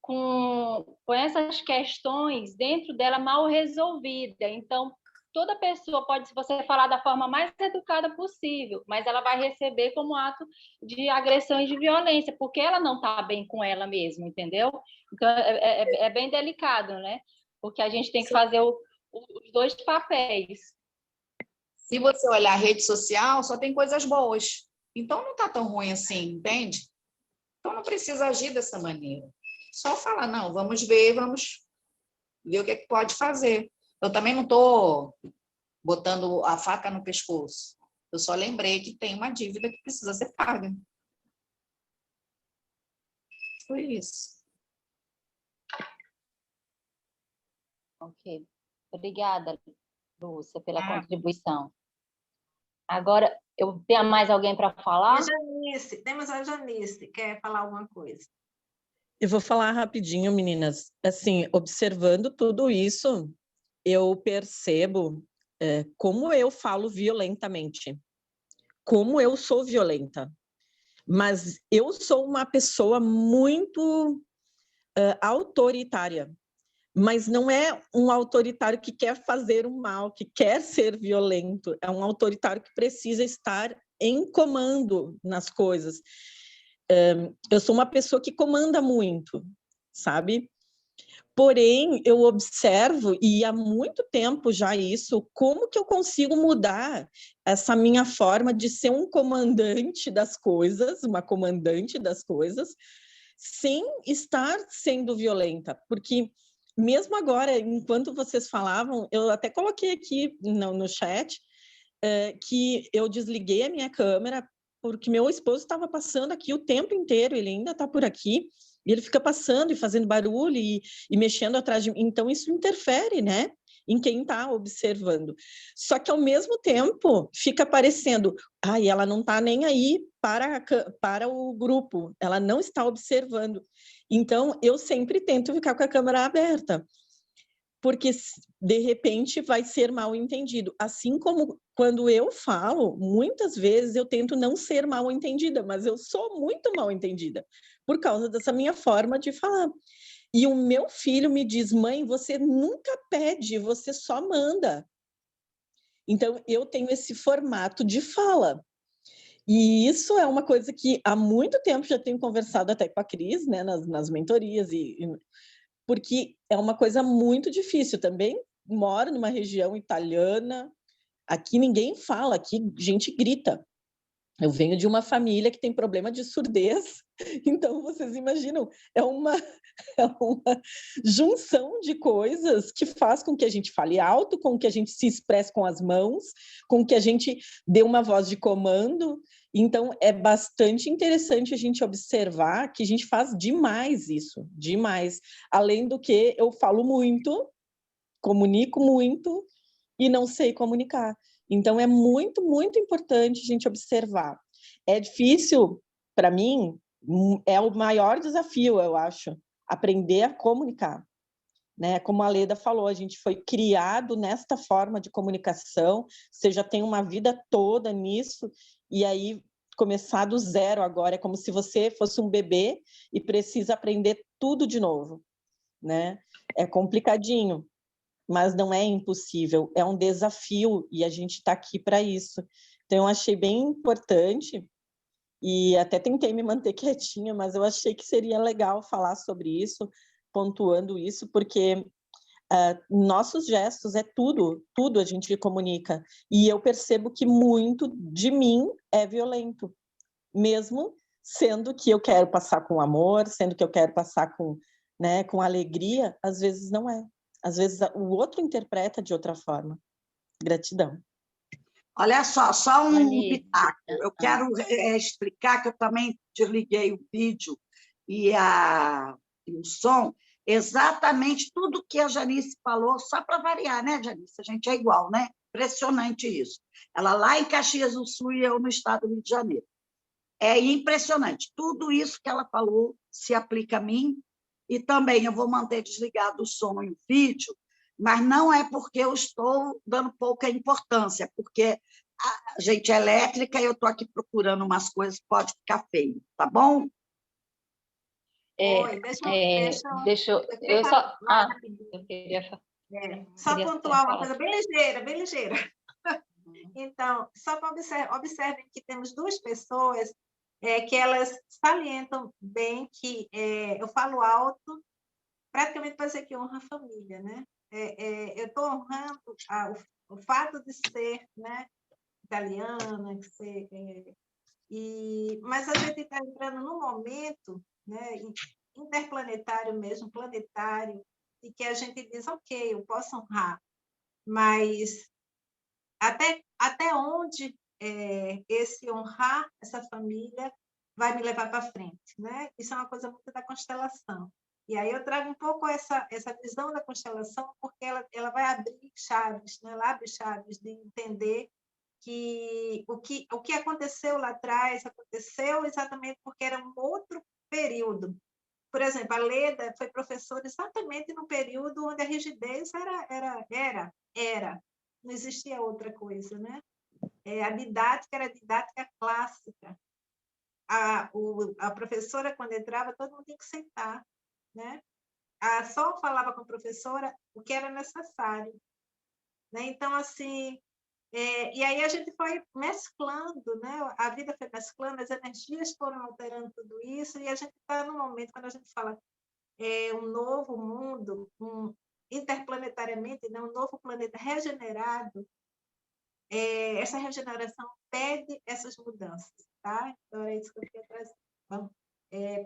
com essas questões dentro dela mal resolvida. Então, toda pessoa pode, se você falar da forma mais educada possível, mas ela vai receber como ato de agressão e de violência, porque ela não está bem com ela mesma, entendeu? Então, é bem delicado, né? Porque a gente tem que fazer os 2 papéis. Se você olhar a rede social, só tem coisas boas. Então, não está tão ruim assim, entende? Então, não precisa agir dessa maneira. Só falar, não, vamos ver o que é que pode fazer. Eu também não estou botando a faca no pescoço. Eu só lembrei que tem uma dívida que precisa ser paga. Foi isso. Ok. Obrigada, Lúcia, pela contribuição. Agora, eu tenho mais alguém para falar? Janice, temos a Janice. Quer falar alguma coisa? Eu vou falar rapidinho, meninas. Assim, observando tudo isso, eu percebo como eu falo violentamente, como eu sou violenta. Mas eu sou uma pessoa muito autoritária. Mas não é um autoritário que quer fazer o mal, que quer ser violento. É um autoritário que precisa estar em comando nas coisas. Eu sou uma pessoa que comanda muito, sabe? Porém, eu observo, e há muito tempo já isso, como que eu consigo mudar essa minha forma de ser um comandante das coisas, uma comandante das coisas, sem estar sendo violenta. Porque mesmo agora, enquanto vocês falavam, eu até coloquei aqui no chat que eu desliguei a minha câmera porque meu esposo estava passando aqui o tempo inteiro, ele ainda está por aqui, e ele fica passando e fazendo barulho e mexendo atrás de mim. Então, isso interfere, né? Em quem está observando. Só que, ao mesmo tempo, fica parecendo, ela não está nem aí para o grupo, ela não está observando. Então, eu sempre tento ficar com a câmera aberta, porque, de repente, vai ser mal entendido. Assim como quando eu falo, muitas vezes eu tento não ser mal entendida, mas eu sou muito mal entendida, por causa dessa minha forma de falar. E o meu filho me diz, mãe, você nunca pede, você só manda. Então, eu tenho esse formato de fala. E isso é uma coisa que há muito tempo já tenho conversado até com a Cris, né, nas mentorias, porque é uma coisa muito difícil. Também moro numa região italiana, aqui ninguém fala, aqui gente grita. Eu venho de uma família que tem problema de surdez, então vocês imaginam, é uma junção de coisas que faz com que a gente fale alto, com que a gente se expresse com as mãos, com que a gente dê uma voz de comando. Então, é bastante interessante a gente observar que a gente faz demais isso, demais. Além do que eu falo muito, comunico muito e não sei comunicar. Então, é muito, muito importante a gente observar. É difícil para mim, é o maior desafio, eu acho, aprender a comunicar. Né? Como a Leda falou, a gente foi criado nesta forma de comunicação, você já tem uma vida toda nisso, e aí começar do zero agora é como se você fosse um bebê e precisa aprender tudo de novo, né? É complicadinho, mas não é impossível, é um desafio e a gente está aqui para isso. Então, eu achei bem importante e até tentei me manter quietinha, mas eu achei que seria legal falar sobre isso, pontuando isso, porque nossos gestos é tudo, tudo a gente comunica. E eu percebo que muito de mim é violento, mesmo sendo que eu quero passar com amor, sendo que eu quero passar com, né, com alegria, às vezes não é. Às vezes o outro interpreta de outra forma. Gratidão. Olha só um Janice. pitaco. Eu quero explicar que eu também desliguei o vídeo e o som, exatamente tudo que a Janice falou, só para variar, né, Janice? A gente é igual, né? Impressionante isso. Ela lá em Caxias do Sul e eu no estado do Rio de Janeiro. É impressionante. Tudo isso que ela falou se aplica a mim e também eu vou manter desligado o som e o vídeo, mas não é porque eu estou dando pouca importância, é porque a gente é elétrica e eu estou aqui procurando umas coisas que pode ficar feio, tá bom? Oi, Deixa eu só... eu queria só queria pontuar uma falar. coisa bem ligeira, bem ligeira. Então, só para observem que temos duas pessoas que elas salientam bem que eu falo alto, praticamente para dizer que honra a família, né? Eu estou honrando o fato de ser, né, italiana, mas a gente está entrando num momento, né, interplanetário mesmo, planetário, e que a gente diz, ok, eu posso honrar, mas até onde esse honrar essa família vai me levar para frente, né? Isso é uma coisa muito da constelação. E aí eu trago um pouco essa visão da constelação, porque ela vai abrir chaves, né? Ela abre chaves de entender que o que aconteceu lá atrás aconteceu exatamente porque era um outro período. Por exemplo, a Leda foi professora exatamente no período onde a rigidez era. Não existia outra coisa, né? A didática era a didática clássica. A professora, quando entrava, todo mundo tinha que sentar, né? Só falava com a professora o que era necessário, né? Então, assim, e aí a gente foi mesclando, né? A vida foi mesclando, as energias foram alterando tudo isso, e a gente está no momento, quando a gente fala um novo mundo, interplanetariamente, né? Um novo planeta regenerado, essa regeneração pede essas mudanças, tá? Então, é isso que eu queria trazer. Vamos,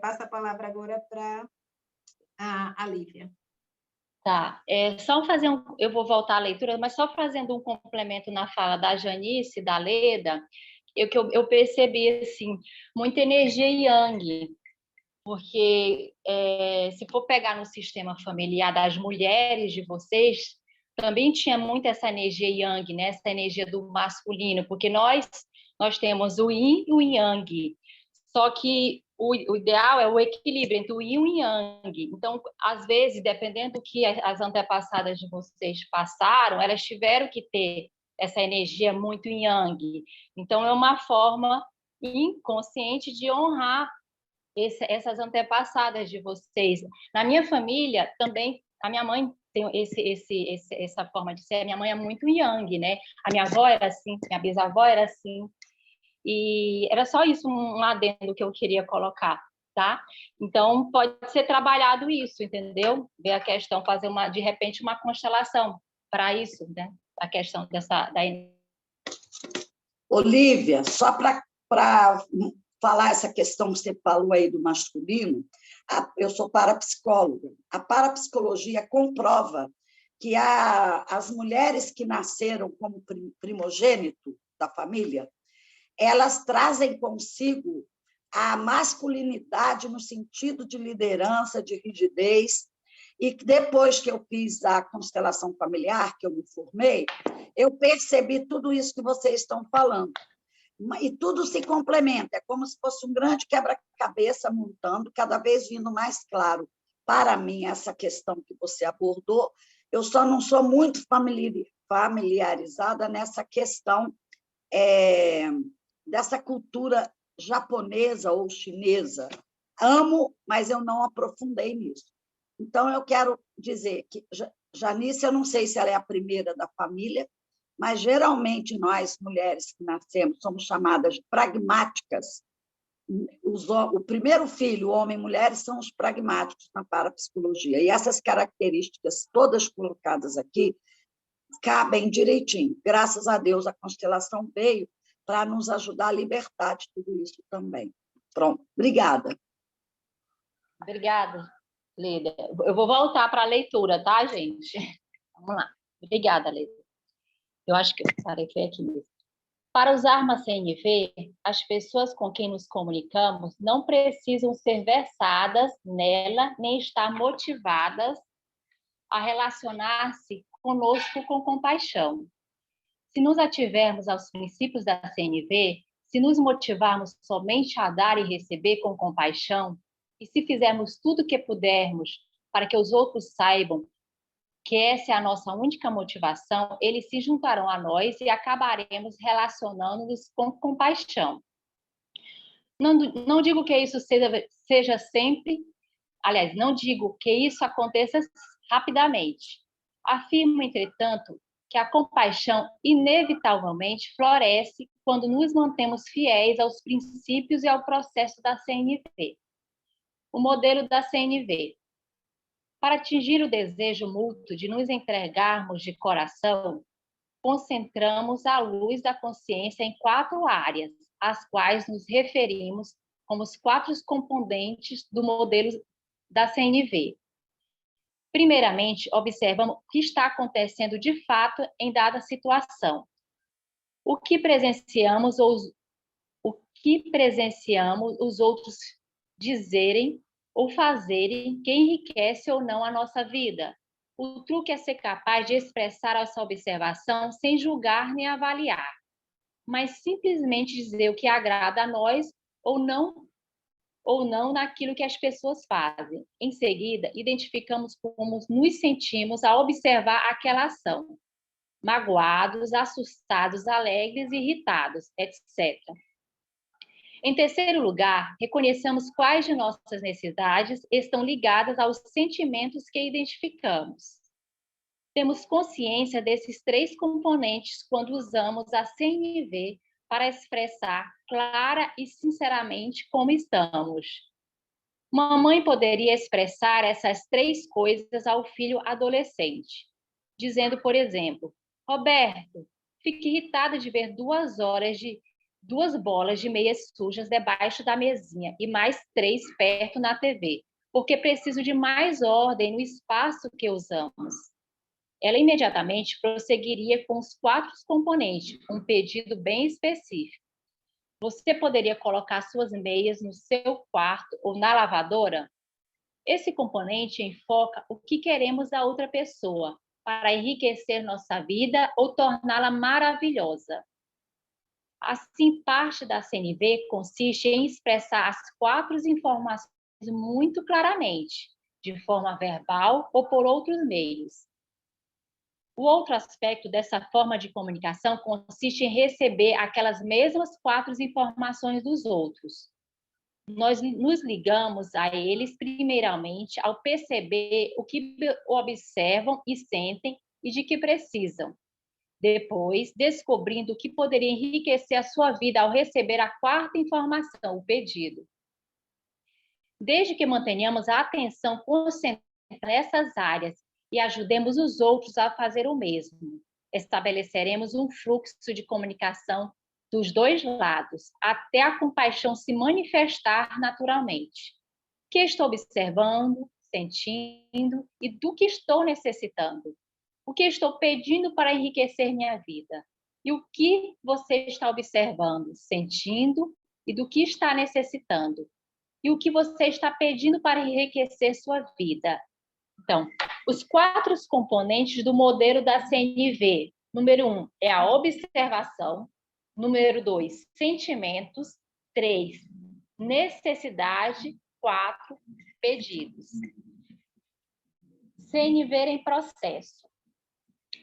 passa a palavra agora para a Lívia. Tá, só fazer eu vou voltar à leitura, mas só fazendo um complemento na fala da Janice, da Leda, eu percebi, assim, muita energia yang, porque se for pegar no sistema familiar das mulheres de vocês, também tinha muito essa energia yang, né? Essa energia do masculino, porque nós temos o yin e o yang, só que o ideal é o equilíbrio entre o yin e o yang. Então, às vezes, dependendo do que as antepassadas de vocês passaram, elas tiveram que ter essa energia muito yang. Então, é uma forma inconsciente de honrar essas antepassadas de vocês. Na minha família, também, a minha mãe tem essa forma de ser. A minha mãe é muito yang, né? A minha avó era assim, minha bisavó era assim. E era só isso, um adendo que eu queria colocar, tá? Então, pode ser trabalhado isso, entendeu? Ver a questão, fazer, de repente, uma constelação para isso, né? A questão da... Olívia, só para falar essa questão que você falou aí do masculino, eu sou parapsicóloga. A parapsicologia comprova que as mulheres que nasceram como primogênito da família, elas trazem consigo a masculinidade no sentido de liderança, de rigidez, e depois que eu fiz a constelação familiar, que eu me formei, eu percebi tudo isso que vocês estão falando. E tudo se complementa, é como se fosse um grande quebra-cabeça montando, cada vez vindo mais claro para mim essa questão que você abordou. Eu só não sou muito familiarizada nessa questão dessa cultura japonesa ou chinesa. Amo, mas eu não aprofundei nisso. Então, eu quero dizer que Janice, eu não sei se ela é a primeira da família, mas, geralmente, nós, mulheres que nascemos, somos chamadas de pragmáticas. O primeiro filho, homem e mulher, são os pragmáticos na parapsicologia. E essas características, todas colocadas aqui, cabem direitinho. Graças a Deus, a constelação veio para nos ajudar a libertar de tudo isso também. Pronto, obrigada. Obrigada, Leda. Eu vou voltar para a leitura, tá, gente? Vamos lá. Obrigada, Leda. Eu acho que eu tarefei aqui mesmo. Para usar a CNV, as pessoas com quem nos comunicamos não precisam ser versadas nela, nem estar motivadas a relacionar-se conosco com compaixão. Se nos ativermos aos princípios da CNV, se nos motivarmos somente a dar e receber com compaixão, e se fizermos tudo o que pudermos para que os outros saibam que essa é a nossa única motivação, eles se juntarão a nós e acabaremos relacionando-nos com compaixão. Não digo que isso seja sempre, aliás, não digo que isso aconteça rapidamente. Afirmo, entretanto, que a compaixão inevitavelmente floresce quando nos mantemos fiéis aos princípios e ao processo da CNV. O modelo da CNV. Para atingir o desejo mútuo de nos entregarmos de coração, concentramos a luz da consciência em 4 áreas, às quais nos referimos como os 4 componentes do modelo da CNV. Primeiramente, observamos o que está acontecendo de fato em dada situação. O que presenciamos os outros dizerem ou fazerem que enriquece ou não a nossa vida. O truque é ser capaz de expressar essa observação sem julgar nem avaliar, mas simplesmente dizer o que agrada a nós ou não naquilo que as pessoas fazem. Em seguida, identificamos como nos sentimos ao observar aquela ação. Magoados, assustados, alegres, irritados, etc. Em terceiro lugar, reconhecemos quais de nossas necessidades estão ligadas aos sentimentos que identificamos. Temos consciência desses 3 componentes quando usamos a CNV para expressar clara e sinceramente como estamos. Uma mãe poderia expressar essas 3 coisas ao filho adolescente, dizendo, por exemplo, Roberto, fico irritada de ver 2 bolas de meias sujas debaixo da mesinha e mais 3 perto na TV, porque preciso de mais ordem no espaço que usamos. Ela imediatamente prosseguiria com os 4 componentes, um pedido bem específico. Você poderia colocar suas meias no seu quarto ou na lavadora? Esse componente enfoca o que queremos da outra pessoa para enriquecer nossa vida ou torná-la maravilhosa. Assim, parte da CNV consiste em expressar as 4 informações muito claramente, de forma verbal ou por outros meios. O outro aspecto dessa forma de comunicação consiste em receber aquelas mesmas 4 informações dos outros. Nós nos ligamos a eles, primeiramente, ao perceber o que observam e sentem e de que precisam. Depois, descobrindo o que poderia enriquecer a sua vida ao receber a 4ª informação, o pedido. Desde que mantenhamos a atenção concentrada nessas áreas e ajudemos os outros a fazer o mesmo, estabeleceremos um fluxo de comunicação dos 2 lados, até a compaixão se manifestar naturalmente. O que estou observando, sentindo e do que estou necessitando? O que estou pedindo para enriquecer minha vida? E o que você está observando, sentindo e do que está necessitando? E o que você está pedindo para enriquecer sua vida? Então, os 4 componentes do modelo da CNV. Número 1 é a observação. Número 2, sentimentos. 3, necessidade. 4, pedidos. CNV em processo.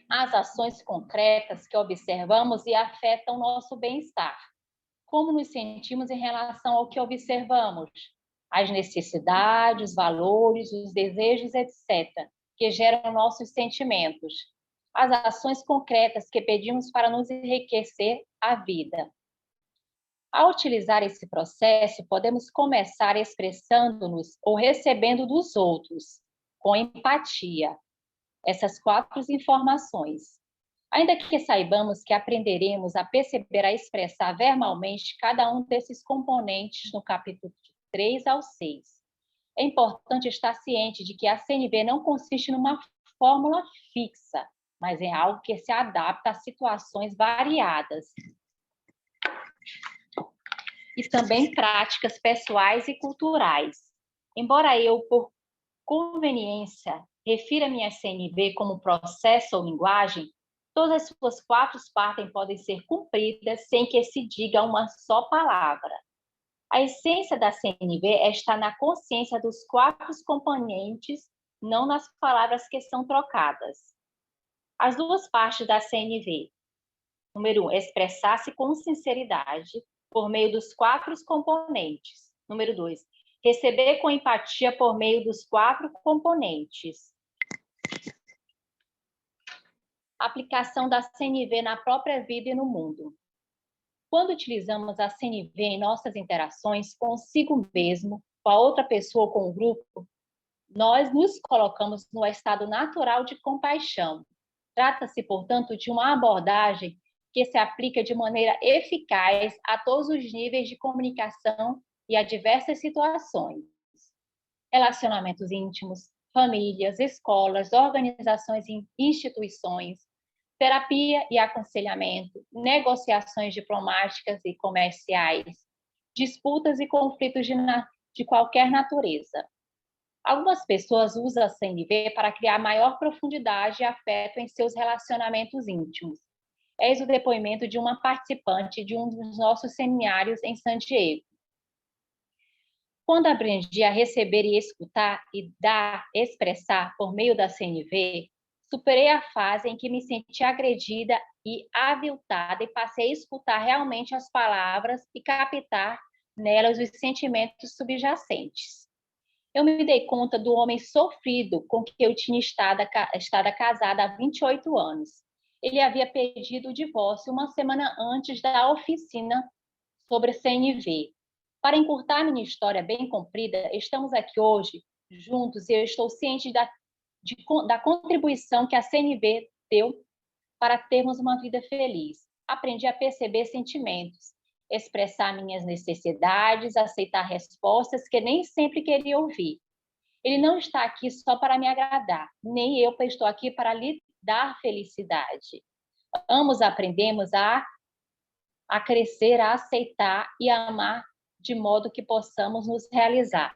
As ações concretas que observamos e afetam nosso bem-estar. Como nos sentimos em relação ao que observamos? As necessidades, os valores, os desejos, etc., que geram nossos sentimentos. As ações concretas que pedimos para nos enriquecer a vida. Ao utilizar esse processo, podemos começar expressando-nos ou recebendo dos outros, com empatia. Essas 4 informações. Ainda que saibamos que aprenderemos a perceber, a expressar verbalmente cada um desses componentes no capítulo 3 ao 6. É importante estar ciente de que a CNV não consiste numa fórmula fixa, mas em algo que se adapta a situações variadas. E também práticas pessoais e culturais. Embora eu, por conveniência, refira minha CNV como processo ou linguagem, todas as suas 4 partes podem ser cumpridas sem que se diga uma só palavra. A essência da CNV é estar na consciência dos 4 componentes, não nas palavras que são trocadas. As 2 partes da CNV. Número 1, expressar-se com sinceridade por meio dos 4 componentes. Número 2, receber com empatia por meio dos 4 componentes. Aplicação da CNV na própria vida e no mundo. Quando utilizamos a CNV em nossas interações consigo mesmo, com a outra pessoa ou com o grupo, nós nos colocamos no estado natural de compaixão. Trata-se, portanto, de uma abordagem que se aplica de maneira eficaz a todos os níveis de comunicação e a diversas situações. Relacionamentos íntimos, famílias, escolas, organizações e instituições, terapia e aconselhamento, negociações diplomáticas e comerciais, disputas e conflitos de qualquer natureza. Algumas pessoas usam a CNV para criar maior profundidade e afeto em seus relacionamentos íntimos. Eis o depoimento de uma participante de um dos nossos seminários em San Diego. Quando aprendi a receber e escutar e expressar por meio da CNV, superei a fase em que me senti agredida e aviltada e passei a escutar realmente as palavras e captar nelas os sentimentos subjacentes. Eu me dei conta do homem sofrido com que eu tinha estado casada há 28 anos. Ele havia pedido o divórcio uma semana antes da oficina sobre CNV. Para encurtar minha história bem comprida, estamos aqui hoje juntos e eu estou ciente da contribuição que a CNV deu para termos uma vida feliz. Aprendi a perceber sentimentos, expressar minhas necessidades, aceitar respostas que nem sempre queria ouvir. Ele não está aqui só para me agradar, nem eu estou aqui para lhe dar felicidade. Ambos aprendemos a crescer, a aceitar e a amar de modo que possamos nos realizar.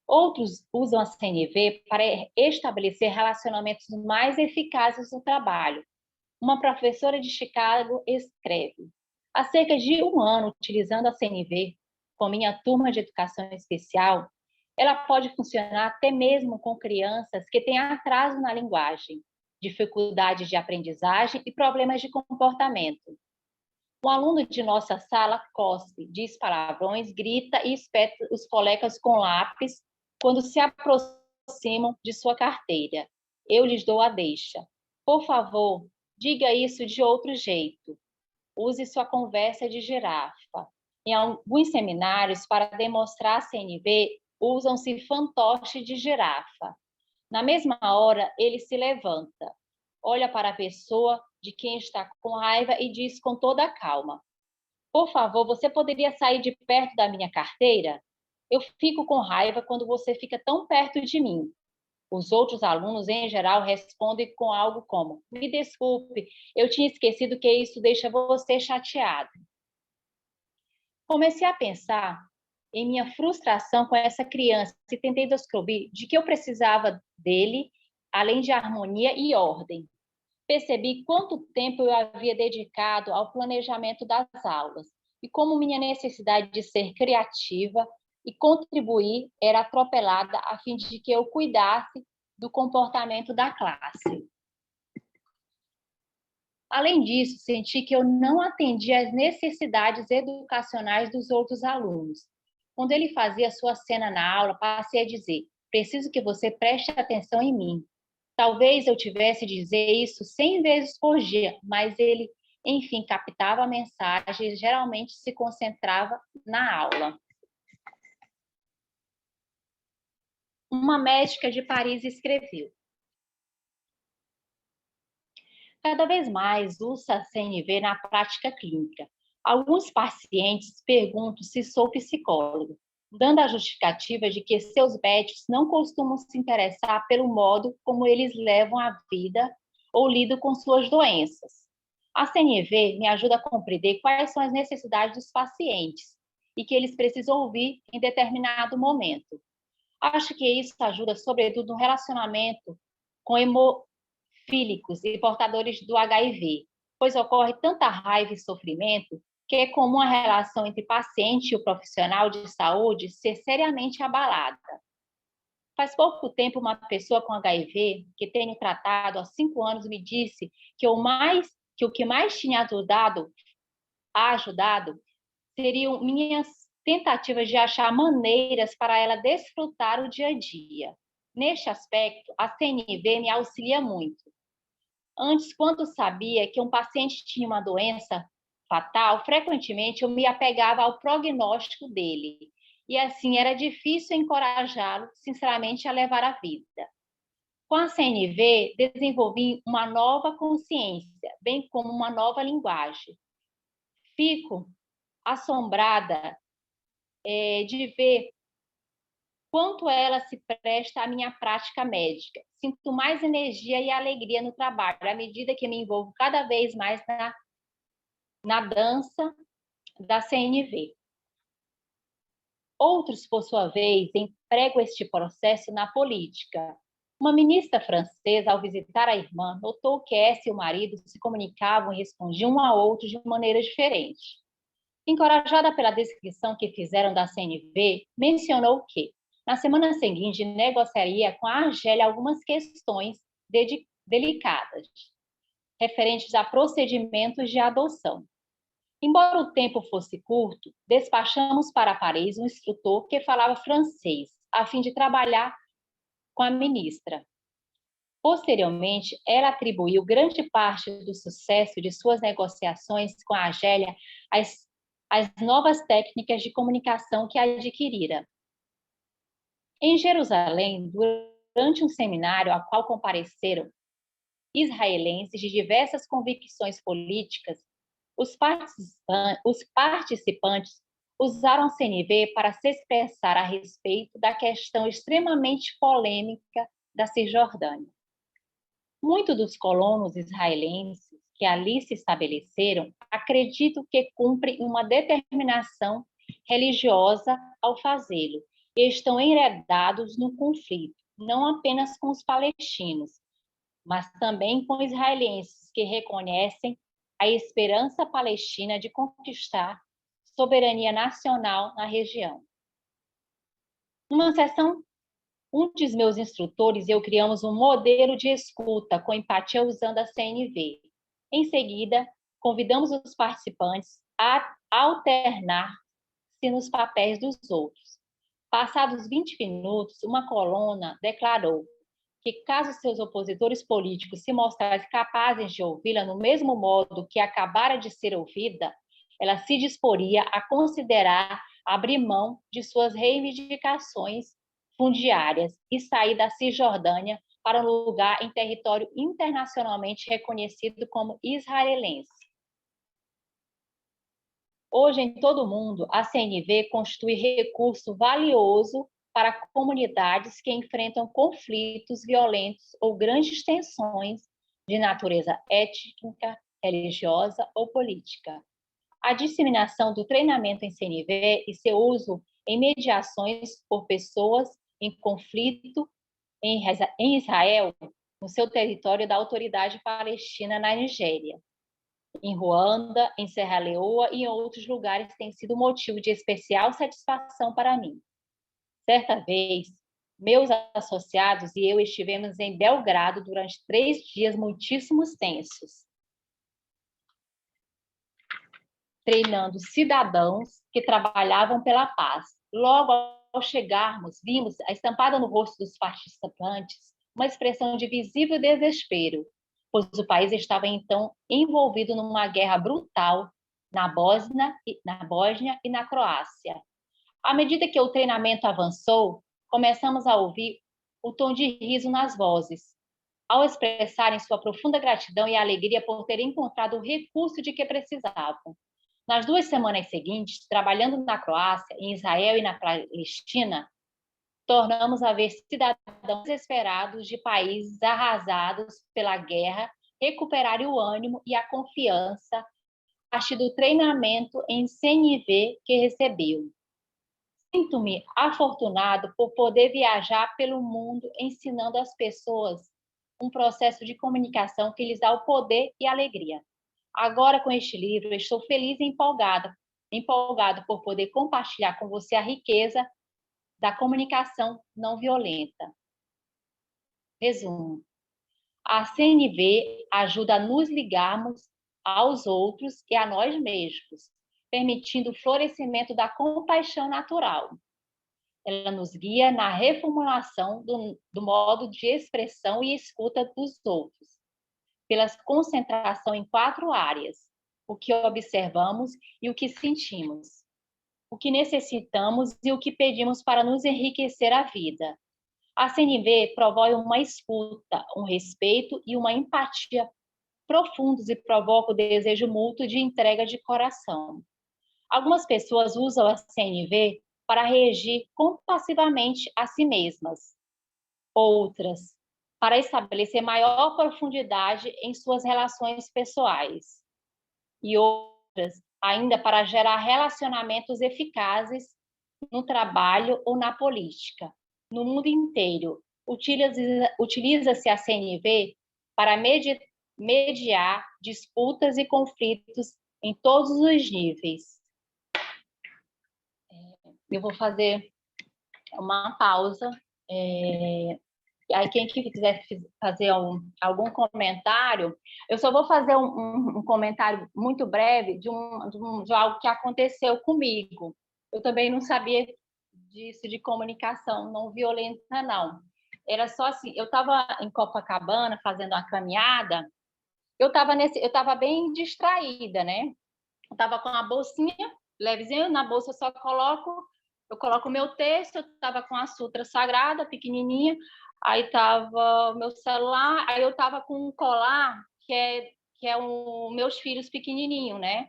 Outros usam a CNV para estabelecer relacionamentos mais eficazes no trabalho. Uma professora de Chicago escreve: há cerca de 1 ano, utilizando a CNV com minha turma de educação especial, ela pode funcionar até mesmo com crianças que têm atraso na linguagem, dificuldades de aprendizagem e problemas de comportamento. Um aluno de nossa sala cospe, diz palavrões, grita e espeta os colegas com lápis quando se aproximam de sua carteira. Eu lhes dou a deixa. Por favor, diga isso de outro jeito. Use sua conversa de girafa. Em alguns seminários, para demonstrar a CNV, usam-se fantoches de girafa. Na mesma hora, ele se levanta, olha para a pessoa de quem está com raiva e diz com toda a calma: por favor, você poderia sair de perto da minha carteira? Eu fico com raiva quando você fica tão perto de mim. Os outros alunos, em geral, respondem com algo como: me desculpe, eu tinha esquecido que isso deixa você chateado. Comecei a pensar em minha frustração com essa criança e tentei descobrir de que eu precisava dele, além de harmonia e ordem. Percebi quanto tempo eu havia dedicado ao planejamento das aulas e como minha necessidade de ser criativa e contribuir era atropelada a fim de que eu cuidasse do comportamento da classe. Além disso, senti que eu não atendia às necessidades educacionais dos outros alunos. Quando ele fazia sua cena na aula, passei a dizer: preciso que você preste atenção em mim. Talvez eu tivesse de dizer isso 100 vezes por dia, mas ele, enfim, captava a mensagem e geralmente se concentrava na aula. Uma médica de Paris escreveu: cada vez mais uso a CNV na prática clínica. Alguns pacientes perguntam se sou psicólogo, dando a justificativa de que seus médicos não costumam se interessar pelo modo como eles levam a vida ou lidam com suas doenças. A CNV me ajuda a compreender quais são as necessidades dos pacientes e que eles precisam ouvir em determinado momento. Acho que isso ajuda, sobretudo, no relacionamento com hemofílicos e portadores do HIV, pois ocorre tanta raiva e sofrimento que é comum a relação entre paciente e o profissional de saúde ser seriamente abalada. Faz pouco tempo, uma pessoa com HIV, que tenho tratado há 5 anos, me disse que o que mais tinha ajudado seriam minhas tentativas de achar maneiras para ela desfrutar o dia a dia. Neste aspecto, a CNV me auxilia muito. Antes, quando sabia que um paciente tinha uma doença fatal, frequentemente eu me apegava ao prognóstico dele. E assim era difícil encorajá-lo, sinceramente, a levar a vida. Com a CNV, desenvolvi uma nova consciência, bem como uma nova linguagem. Fico assombrada de ver quanto ela se presta à minha prática médica. Sinto mais energia e alegria no trabalho, à medida que me envolvo cada vez mais na dança da CNV. Outros, por sua vez, empregam este processo na política. Uma ministra francesa, ao visitar a irmã, notou que essa e o marido se comunicavam e respondiam um ao outro de maneira diferente. Encorajada pela descrição que fizeram da CNV, mencionou que, na semana seguinte, negociaria com a Argélia algumas questões delicadas, referentes a procedimentos de adoção. Embora o tempo fosse curto, despachamos para Paris um instrutor que falava francês, a fim de trabalhar com a ministra. Posteriormente, ela atribuiu grande parte do sucesso de suas negociações com a Argélia às novas técnicas de comunicação que adquirira. Em Jerusalém, durante um seminário ao qual compareceram israelenses de diversas convicções políticas, os participantes usaram a CNV para se expressar a respeito da questão extremamente polêmica da Cisjordânia. Muitos dos colonos israelenses que ali se estabeleceram acreditam que cumprem uma determinação religiosa ao fazê-lo e estão enredados no conflito, não apenas com os palestinos, mas também com israelenses que reconhecem a esperança palestina de conquistar soberania nacional na região. Numa sessão, um dos meus instrutores e eu criamos um modelo de escuta com empatia usando a CNV. Em seguida, convidamos os participantes a alternar-se nos papéis dos outros. Passados 20 minutos, uma coluna declarou que, caso seus opositores políticos se mostrassem capazes de ouvi-la no mesmo modo que acabara de ser ouvida, ela se disporia a considerar abrir mão de suas reivindicações fundiárias e sair da Cisjordânia para um lugar em território internacionalmente reconhecido como israelense. Hoje, em todo o mundo, a CNV constitui recurso valioso para comunidades que enfrentam conflitos violentos ou grandes tensões de natureza étnica, religiosa ou política. A disseminação do treinamento em CNV e seu uso em mediações por pessoas em conflito em Israel no seu território da Autoridade Palestina na Nigéria. Em Ruanda, em Serra Leoa e em outros lugares tem sido motivo de especial satisfação para mim. Certa vez, meus associados e eu estivemos em Belgrado durante 3 dias muitíssimos tensos, treinando cidadãos que trabalhavam pela paz. Logo ao chegarmos, vimos estampada no rosto dos participantes uma expressão de visível desespero, pois o país estava então envolvido numa guerra brutal na Bósnia e na Croácia. À medida que o treinamento avançou, começamos a ouvir o tom de riso nas vozes, ao expressarem sua profunda gratidão e alegria por terem encontrado o recurso de que precisavam. Nas 2 semanas seguintes, trabalhando na Croácia, em Israel e na Palestina, tornamos a ver cidadãos desesperados de países arrasados pela guerra recuperarem o ânimo e a confiança a partir do treinamento em CNV que recebeu. Sinto-me afortunado por poder viajar pelo mundo ensinando às pessoas um processo de comunicação que lhes dá o poder e a alegria. Agora, com este livro, estou feliz e empolgado por poder compartilhar com você a riqueza da comunicação não violenta. Resumo. A CNV ajuda a nos ligarmos aos outros e a nós mesmos, permitindo o florescimento da compaixão natural. Ela nos guia na reformulação do modo de expressão e escuta dos outros, pela concentração em 4 áreas: o que observamos e o que sentimos, o que necessitamos e o que pedimos para nos enriquecer a vida. A CNV promove uma escuta, um respeito e uma empatia profundos e provoca o desejo mútuo de entrega de coração. Algumas pessoas usam a CNV para reagir compassivamente a si mesmas. Outras, para estabelecer maior profundidade em suas relações pessoais. E outras, ainda para gerar relacionamentos eficazes no trabalho ou na política. No mundo inteiro, utiliza-se a CNV para mediar disputas e conflitos em todos os níveis. Eu vou fazer uma pausa. Aí, quem quiser fazer algum comentário, eu só vou fazer um comentário muito breve de algo que aconteceu comigo. Eu também não sabia disso de comunicação não violenta, não. Era só assim, eu estava em Copacabana fazendo uma caminhada, eu estava bem distraída, né? Eu estava com a bolsinha levezinha, na bolsa eu coloco o meu texto, eu estava com a sutra sagrada, pequenininha, aí estava o meu celular, aí eu estava com um colar que é meus filhos pequenininhos, né?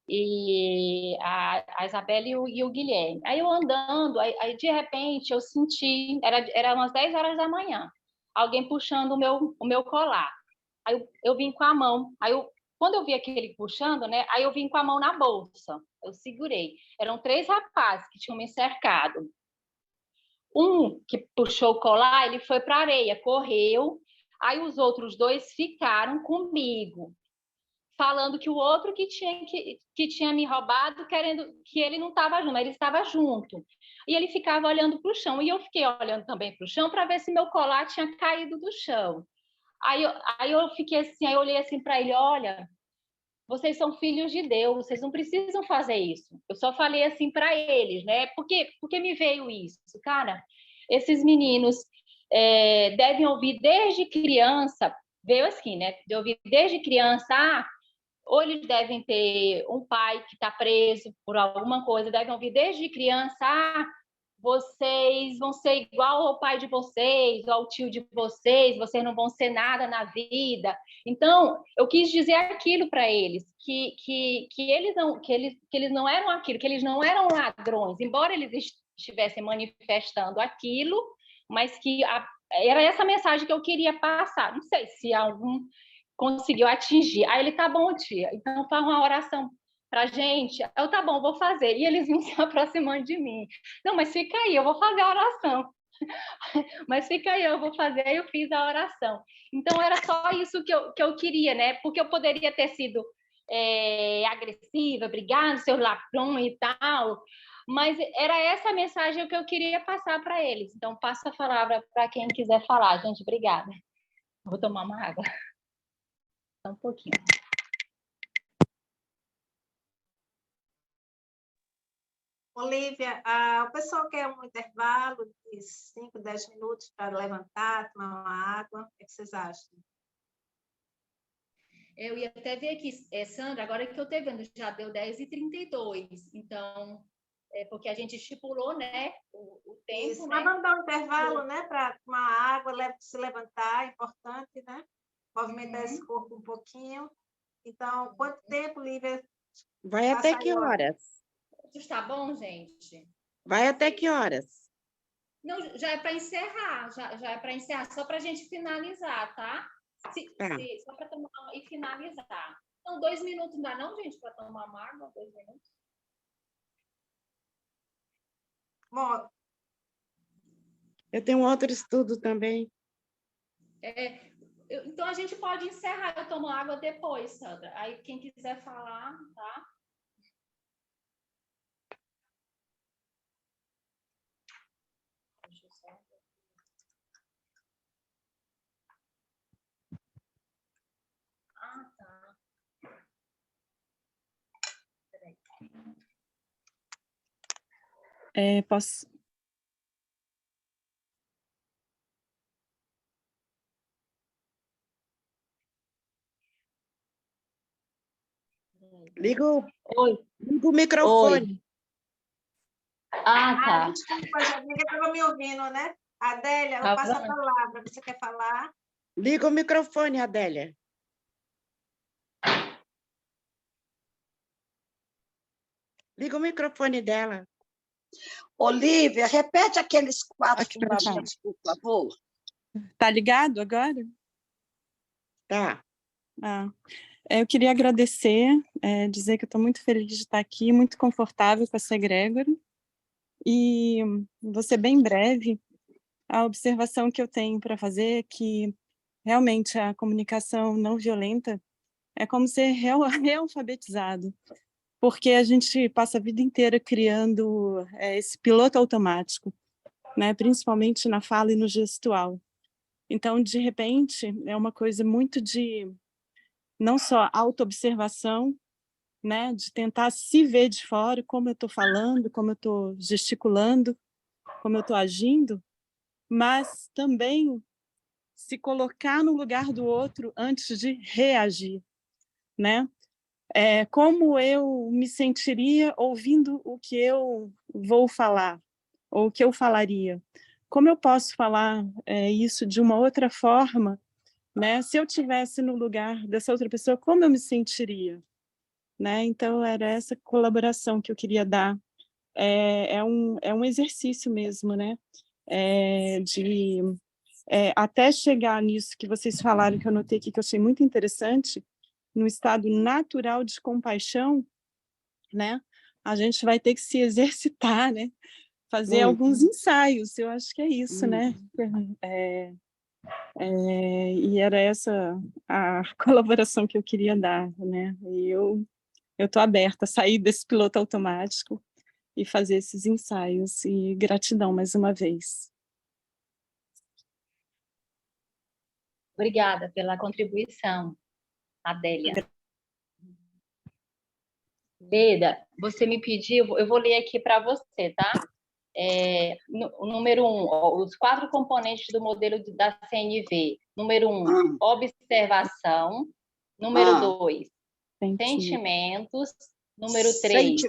E a Isabela e o Guilherme. Aí eu andando, aí de repente eu senti, era umas 10 horas da manhã, alguém puxando o meu colar. Aí eu vim com a mão, quando eu vi aquele puxando, né? Aí eu vim com a mão na bolsa, eu segurei. Eram 3 rapazes que tinham me cercado. Um que puxou o colar, ele foi para a areia, correu. Aí os outros 2 ficaram comigo, falando que o outro que tinha me roubado, querendo que ele não estava junto, mas ele estava junto. E ele ficava olhando para o chão, e eu fiquei olhando também para o chão para ver se meu colar tinha caído do chão. Aí eu fiquei assim, aí eu olhei assim para ele: olha, vocês são filhos de Deus, vocês não precisam fazer isso. Eu só falei assim para eles, né? Porque me veio isso, cara. Esses meninos devem ouvir desde criança, veio assim, né? De ouvir desde criança, ou eles devem ter um pai que está preso por alguma coisa, devem ouvir desde criança, vocês vão ser igual ao pai de vocês, ou ao tio de vocês não vão ser nada na vida. Então, eu quis dizer aquilo para eles, que eles não eram aquilo, que eles não eram ladrões, embora eles estivessem manifestando aquilo, mas que era essa mensagem que eu queria passar. Não sei se algum conseguiu atingir. Aí ele: tá bom, tia, então faz uma oração para a gente. Tá bom, vou fazer. E eles vinham se aproximando de mim. Não, mas fica aí, eu vou fazer a oração. Mas fica aí, eu vou fazer, aí eu fiz a oração. Então, era só isso que eu queria, né? Porque eu poderia ter sido agressiva, obrigada, seu ladrão e tal, mas era essa a mensagem que eu queria passar para eles. Então, passo a palavra para quem quiser falar. Gente, obrigada. Vou tomar uma água. Só um pouquinho. Olívia, o pessoal quer um intervalo de 5, 10 minutos para levantar, tomar uma água. O que vocês acham? Eu ia até ver aqui, Sandra, agora que eu estou vendo, já deu 10h32. Então, porque a gente estipulou, né, o tempo, Isso, né? mas vamos dar um intervalo, né, para tomar água, se levantar, é importante, né? Movimentar esse corpo um pouquinho. Então, quanto tempo, Lívia? Vai até que horas? Está bom, gente? Vai até que horas? Não, já é para encerrar, já é para encerrar, só para a gente finalizar, tá? Só para tomar e finalizar. Então, 2 minutos não dá não, gente, para tomar uma água? 2 minutos? Bom, Eu tenho outro estudo também. Então, a gente pode encerrar, eu tomo água depois, Sandra. Aí, quem quiser falar, tá? Deixa eu só... Ah, tá. Peraí. Posso... Liga o microfone. Oi. Tá. Desculpa, ninguém estava me ouvindo, né? Adélia, eu passo a palavra. Você quer falar? Liga o microfone, Adélia. Liga o microfone dela. Olívia, repete aqueles 4 fundamentos, por favor. Tá ligado agora? Tá. Eu queria agradecer, dizer que eu estou muito feliz de estar aqui, muito confortável com essa egrégora. E vou ser bem breve. A observação que eu tenho para fazer é que realmente a comunicação não violenta é como ser realfabetizado, porque a gente passa a vida inteira criando esse piloto automático, né? Principalmente na fala e no gestual. Então, de repente, é uma coisa muito de não só autoobservação, né? De tentar se ver de fora, como eu estou falando, como eu estou gesticulando, como eu estou agindo, mas também se colocar no lugar do outro antes de reagir, né? Como eu me sentiria ouvindo o que eu vou falar, ou o que eu falaria? Como eu posso falar isso de uma outra forma, né? Se eu tivesse no lugar dessa outra pessoa, como eu me sentiria? Né? Então, era essa colaboração que eu queria dar. É um exercício mesmo, né? Até chegar nisso que vocês falaram, que eu notei aqui, que eu achei muito interessante, no estado natural de compaixão, né? A gente vai ter que se exercitar, né? Fazer alguns ensaios, eu acho que é isso, né? E era essa a colaboração que eu queria dar, né? E eu estou aberta a sair desse piloto automático e fazer esses ensaios. E gratidão mais uma vez. Obrigada pela contribuição, Adélia. Beda, você me pediu, eu vou ler aqui para você, tá? Número 1, os 4 componentes do modelo da CNV. Número 1, observação. Número 2, sentimentos. Número 3,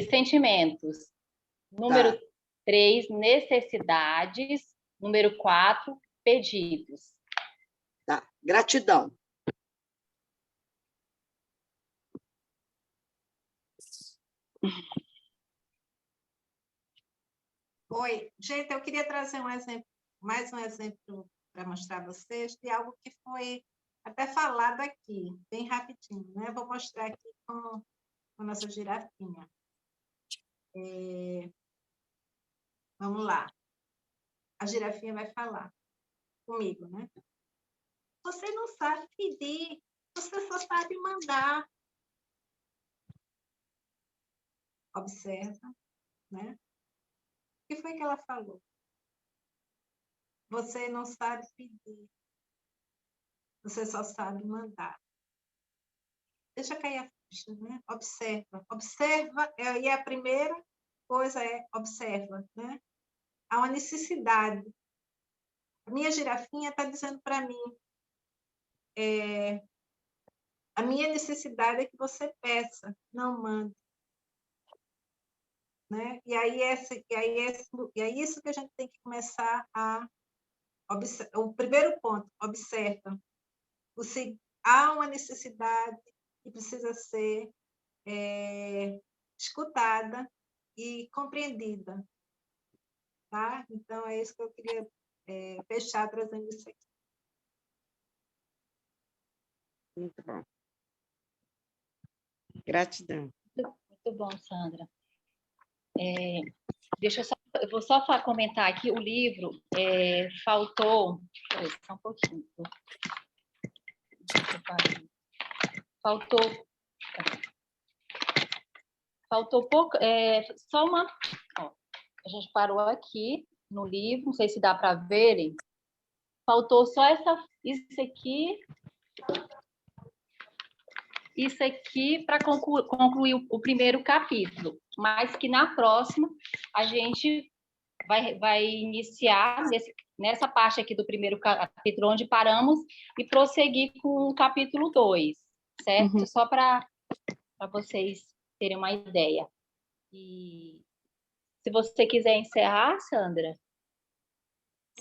sentimentos. Número 3, necessidades. Número 4, pedidos. Tá, gratidão. Oi, gente, eu queria trazer um exemplo, mais um exemplo para mostrar a vocês de algo que foi até falado aqui, bem rapidinho, né? Vou mostrar aqui com a nossa girafinha. Vamos lá. a girafinha vai falar comigo, né? Você não sabe pedir, você só sabe mandar. Observa, né? O que foi que ela falou? Você não sabe pedir, você só sabe mandar. Deixa cair a ficha, né? Observa. Observa, e a primeira coisa é observa, né? Há uma necessidade. A minha girafinha está dizendo para mim, a minha necessidade é que você peça, não mande. Né? E aí é isso que a gente tem que começar a observar. O primeiro ponto, observa. Há uma necessidade que precisa ser escutada e compreendida. Tá? Então, é isso que eu queria fechar trazendo isso aqui. Muito bom. Gratidão. Muito bom, Sandra. Eu vou só comentar aqui o livro. Faltou. Peraí, só um pouquinho. Faltou pouco. Só uma. Ó, a gente parou aqui no livro, não sei se dá para verem. Faltou só isso aqui para concluir o primeiro capítulo, mas que na próxima a gente vai iniciar nessa parte aqui do primeiro capítulo onde paramos e prosseguir com o capítulo 2, certo? Uhum. Só para vocês terem uma ideia. E se você quiser encerrar, Sandra.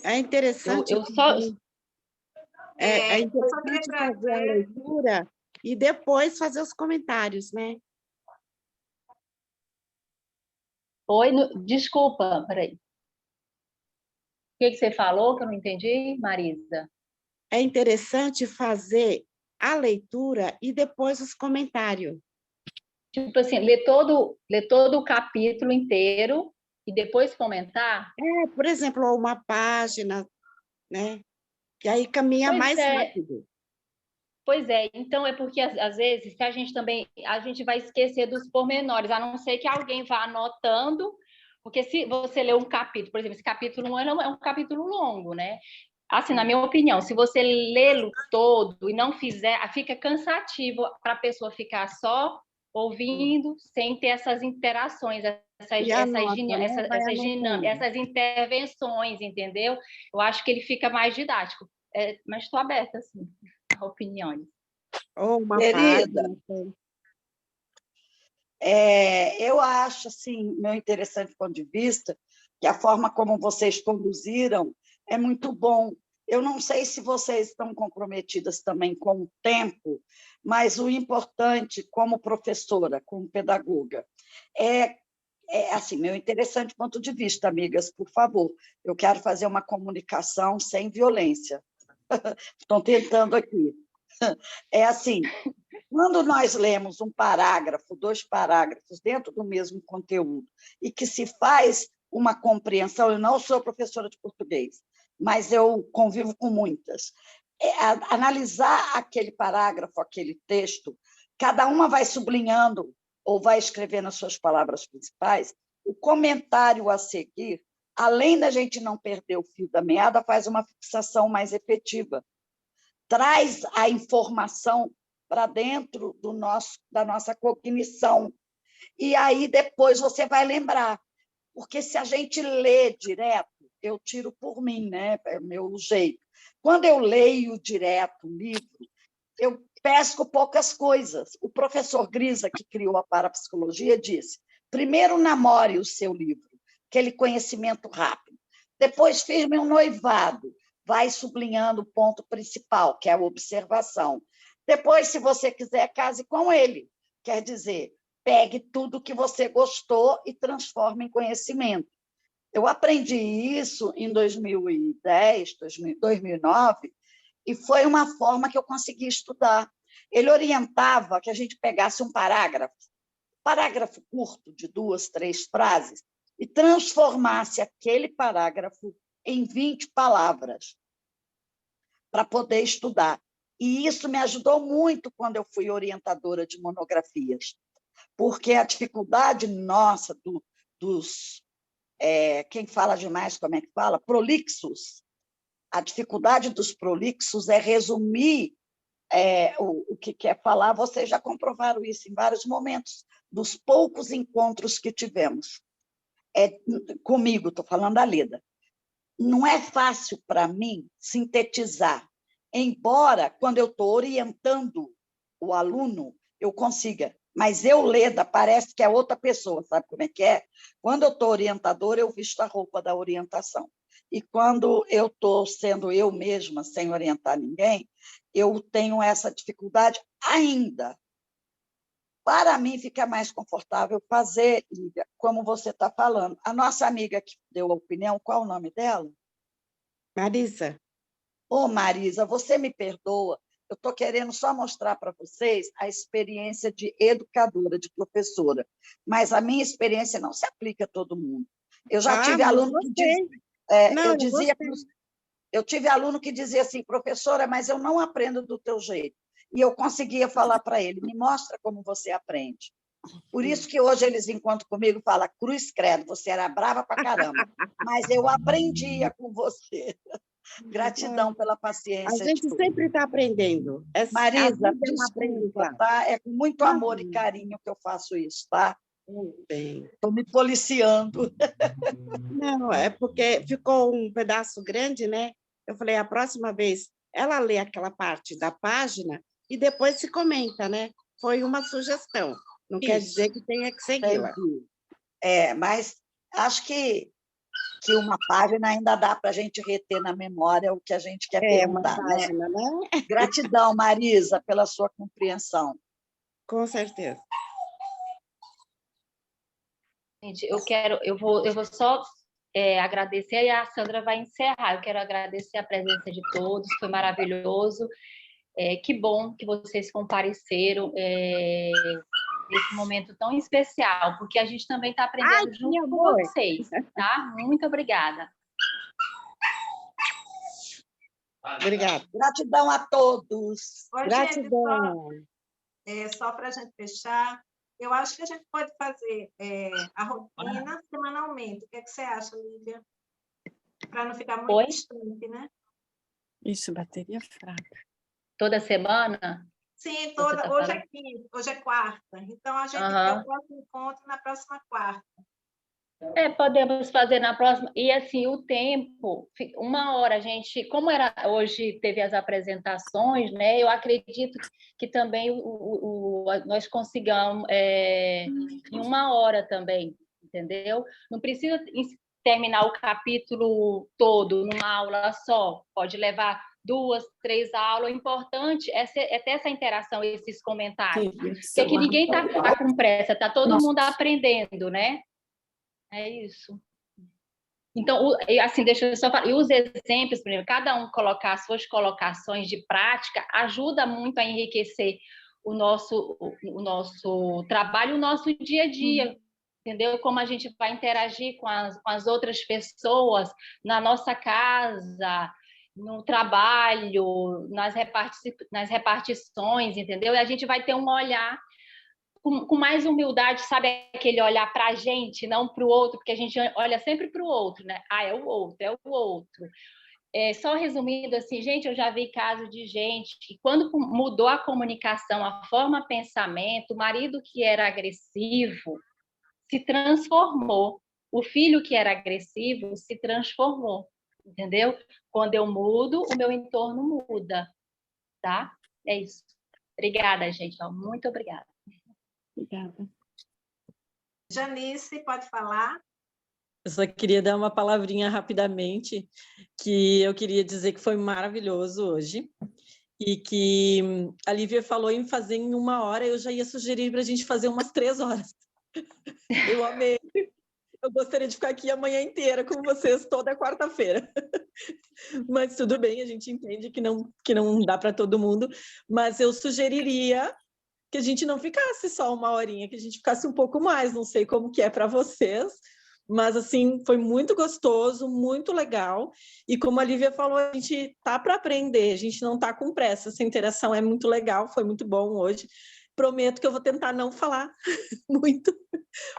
É interessante. Eu só... É interessante fazer a leitura e depois fazer os comentários, né? Oi, desculpa, peraí. O que você falou que eu não entendi, Marisa? É interessante fazer a leitura e depois os comentários. Tipo assim, ler todo o capítulo inteiro e depois comentar? Por exemplo, uma página, né? Que aí caminha mais rápido. Pois é, então é porque às vezes a gente vai esquecer dos pormenores, a não ser que alguém vá anotando, porque se você ler um capítulo, por exemplo, esse capítulo 1 é um capítulo longo, né? Assim, na minha opinião, se você lê-lo todo e não fizer, fica cansativo para a pessoa ficar só ouvindo, sem ter essas interações, essas intervenções, entendeu? Eu acho que ele fica mais didático. Mas estou aberta, assim, a opiniões. Ou uma Querida, página. Eu acho, assim, meu interessante ponto de vista, que a forma como vocês conduziram é muito bom. Eu não sei se vocês estão comprometidas também com o tempo, mas o importante, como professora, como pedagoga, assim, meu interessante ponto de vista, amigas, por favor, eu quero fazer uma comunicação sem violência. Estão tentando aqui. É assim, quando nós lemos um parágrafo, 2 parágrafos dentro do mesmo conteúdo e que se faz uma compreensão, eu não sou professora de português, mas eu convivo com muitas, analisar aquele parágrafo, aquele texto, cada uma vai sublinhando ou vai escrevendo as suas palavras principais, o comentário a seguir, além da gente não perder o fio da meada, faz uma fixação mais efetiva. Traz a informação para dentro da nossa cognição. E aí depois você vai lembrar. Porque se a gente lê direto, eu tiro por mim, né? É o meu jeito. Quando eu leio direto o livro, eu pesco poucas coisas. O professor Grisa, que criou a parapsicologia, disse: primeiro namore o seu livro, aquele conhecimento rápido. Depois firme um noivado, vai sublinhando o ponto principal, que é a observação. Depois, se você quiser, case com ele. Quer dizer, pegue tudo que você gostou e transforme em conhecimento. Eu aprendi isso em 2010, 2009, e foi uma forma que eu consegui estudar. Ele orientava que a gente pegasse um parágrafo curto de 2, 3 frases, e transformasse aquele parágrafo em 20 palavras para poder estudar. E isso me ajudou muito quando eu fui orientadora de monografias, porque a dificuldade nossa dos... quem fala demais, como é que fala? Prolixos. A dificuldade dos prolixos é resumir o que quer falar. Vocês já comprovaram isso em vários momentos, dos poucos encontros que tivemos. Comigo, estou falando da Leda. Não é fácil para mim sintetizar, embora, quando eu estou orientando o aluno, eu consiga. Mas eu, Leda, parece que é outra pessoa, sabe como é que é? Quando eu estou orientadora, eu visto a roupa da orientação. E quando eu estou sendo eu mesma, sem orientar ninguém, eu tenho essa dificuldade ainda. Para mim, fica mais confortável fazer, Lívia, como você está falando. A nossa amiga que deu a opinião, qual o nome dela? Marisa. Ô, Marisa, você me perdoa, eu estou querendo só mostrar para vocês a experiência de educadora, de professora, mas a minha experiência não se aplica a todo mundo. Eu já tive aluno que dizia... Eu tive aluno que dizia assim, professora, mas eu não aprendo do teu jeito. E eu conseguia falar para ele, me mostra como você aprende. Por isso que hoje eles encontram comigo e falam, cruz credo, você era brava pra caramba, mas eu aprendia com você. Gratidão pela paciência. A gente sempre está aprendendo. Marisa, desculpa, tá? É com muito amor e carinho que eu faço isso, tá? Estou me policiando. Não, é porque ficou um pedaço grande, né? Eu falei, a próxima vez ela lê aquela parte da página e depois se comenta, né? Foi uma sugestão. Não quer dizer que tenha que segui-la. Mas acho que uma página ainda dá para a gente reter na memória o que a gente quer perguntar, uma página, né? Gratidão, Marisa, pela sua compreensão. Com certeza. Gente, eu vou só agradecer e a Sandra vai encerrar. Eu quero agradecer a presença de todos, foi maravilhoso. Que bom que vocês compareceram nesse momento tão especial, porque a gente também está aprendendo junto com vocês, tá? Muito obrigada. Obrigada. Gratidão a todos. Gratidão. Gente, só para a gente fechar, eu acho que a gente pode fazer a rotina semanalmente. O que é que você acha, Lívia? Para não ficar muito distante, né? Isso, bateria fraca. Toda semana? Sim, toda. Hoje é quinta, hoje é quarta. Então, a gente tem o próximo encontro na próxima quarta. Podemos fazer na próxima. E, assim, o tempo, 1 hora, gente... Como hoje teve as apresentações, né? Eu acredito que também nós consigamos em 1 hora também, entendeu? Não precisa terminar o capítulo todo numa aula só. Pode levar 2, 3 aulas. O importante é ter essa interação, esses comentários. Porque aqui ninguém está com pressa, está todo mundo aprendendo, né? É isso. Então, assim, deixa eu só falar. E os exemplos, por exemplo, cada um colocar as suas colocações de prática ajuda muito a enriquecer o nosso trabalho, o nosso dia a dia. Entendeu? Como a gente vai interagir com as outras pessoas na nossa casa, no trabalho, nas repartições, entendeu? E a gente vai ter um olhar com mais humildade, sabe? Aquele olhar para a gente, não para o outro, porque a gente olha sempre para o outro, né? É o outro, é o outro. Só resumindo, assim, gente, eu já vi casos de gente que, quando mudou a comunicação, a forma de pensamento, o marido que era agressivo se transformou. O filho que era agressivo se transformou, entendeu? Quando eu mudo, o meu entorno muda, tá? É isso. Obrigada, gente. Muito obrigada. Obrigada. Janice, pode falar? Eu só queria dar uma palavrinha rapidamente, que eu queria dizer que foi maravilhoso hoje, e que a Lívia falou em fazer em 1 hora, eu já ia sugerir para a gente fazer umas 3 horas. Eu amei. Eu gostaria de ficar aqui a manhã inteira com vocês, toda quarta-feira. Mas tudo bem, a gente entende que não dá para todo mundo, mas eu sugeriria que a gente não ficasse só 1 horinha, que a gente ficasse um pouco mais, não sei como que é para vocês, Mas, assim, foi muito gostoso, muito legal. E como a Lívia falou, a gente tá para aprender, a gente não tá com pressa. Essa interação é muito legal, foi muito bom hoje. Prometo que eu vou tentar não falar muito.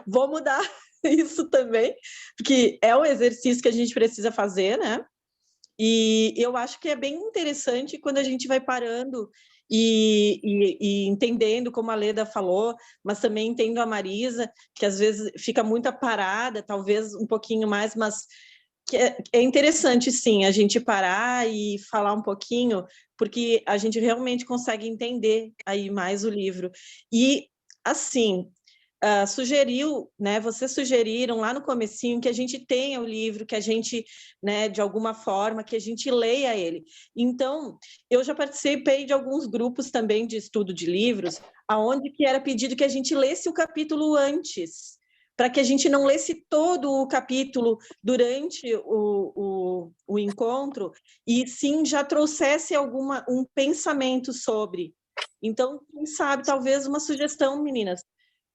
Vou mudar isso também, porque é um exercício que a gente precisa fazer, né? E eu acho que é bem interessante quando a gente vai parando e entendendo, como a Leda falou, mas também entendo a Marisa, que às vezes fica muito parada, talvez um pouquinho mais, mas que é interessante, sim, a gente parar e falar um pouquinho, porque a gente realmente consegue entender aí mais o livro. E, assim, sugeriu, né? Vocês sugeriram lá no comecinho que a gente tenha o livro, que a gente, né, de alguma forma, que a gente leia ele. Então, eu já participei de alguns grupos também de estudo de livros, aonde que era pedido que a gente lesse o capítulo antes, para que a gente não lesse todo o capítulo durante o encontro, e sim já trouxesse um pensamento sobre. Então, quem sabe, talvez uma sugestão, meninas,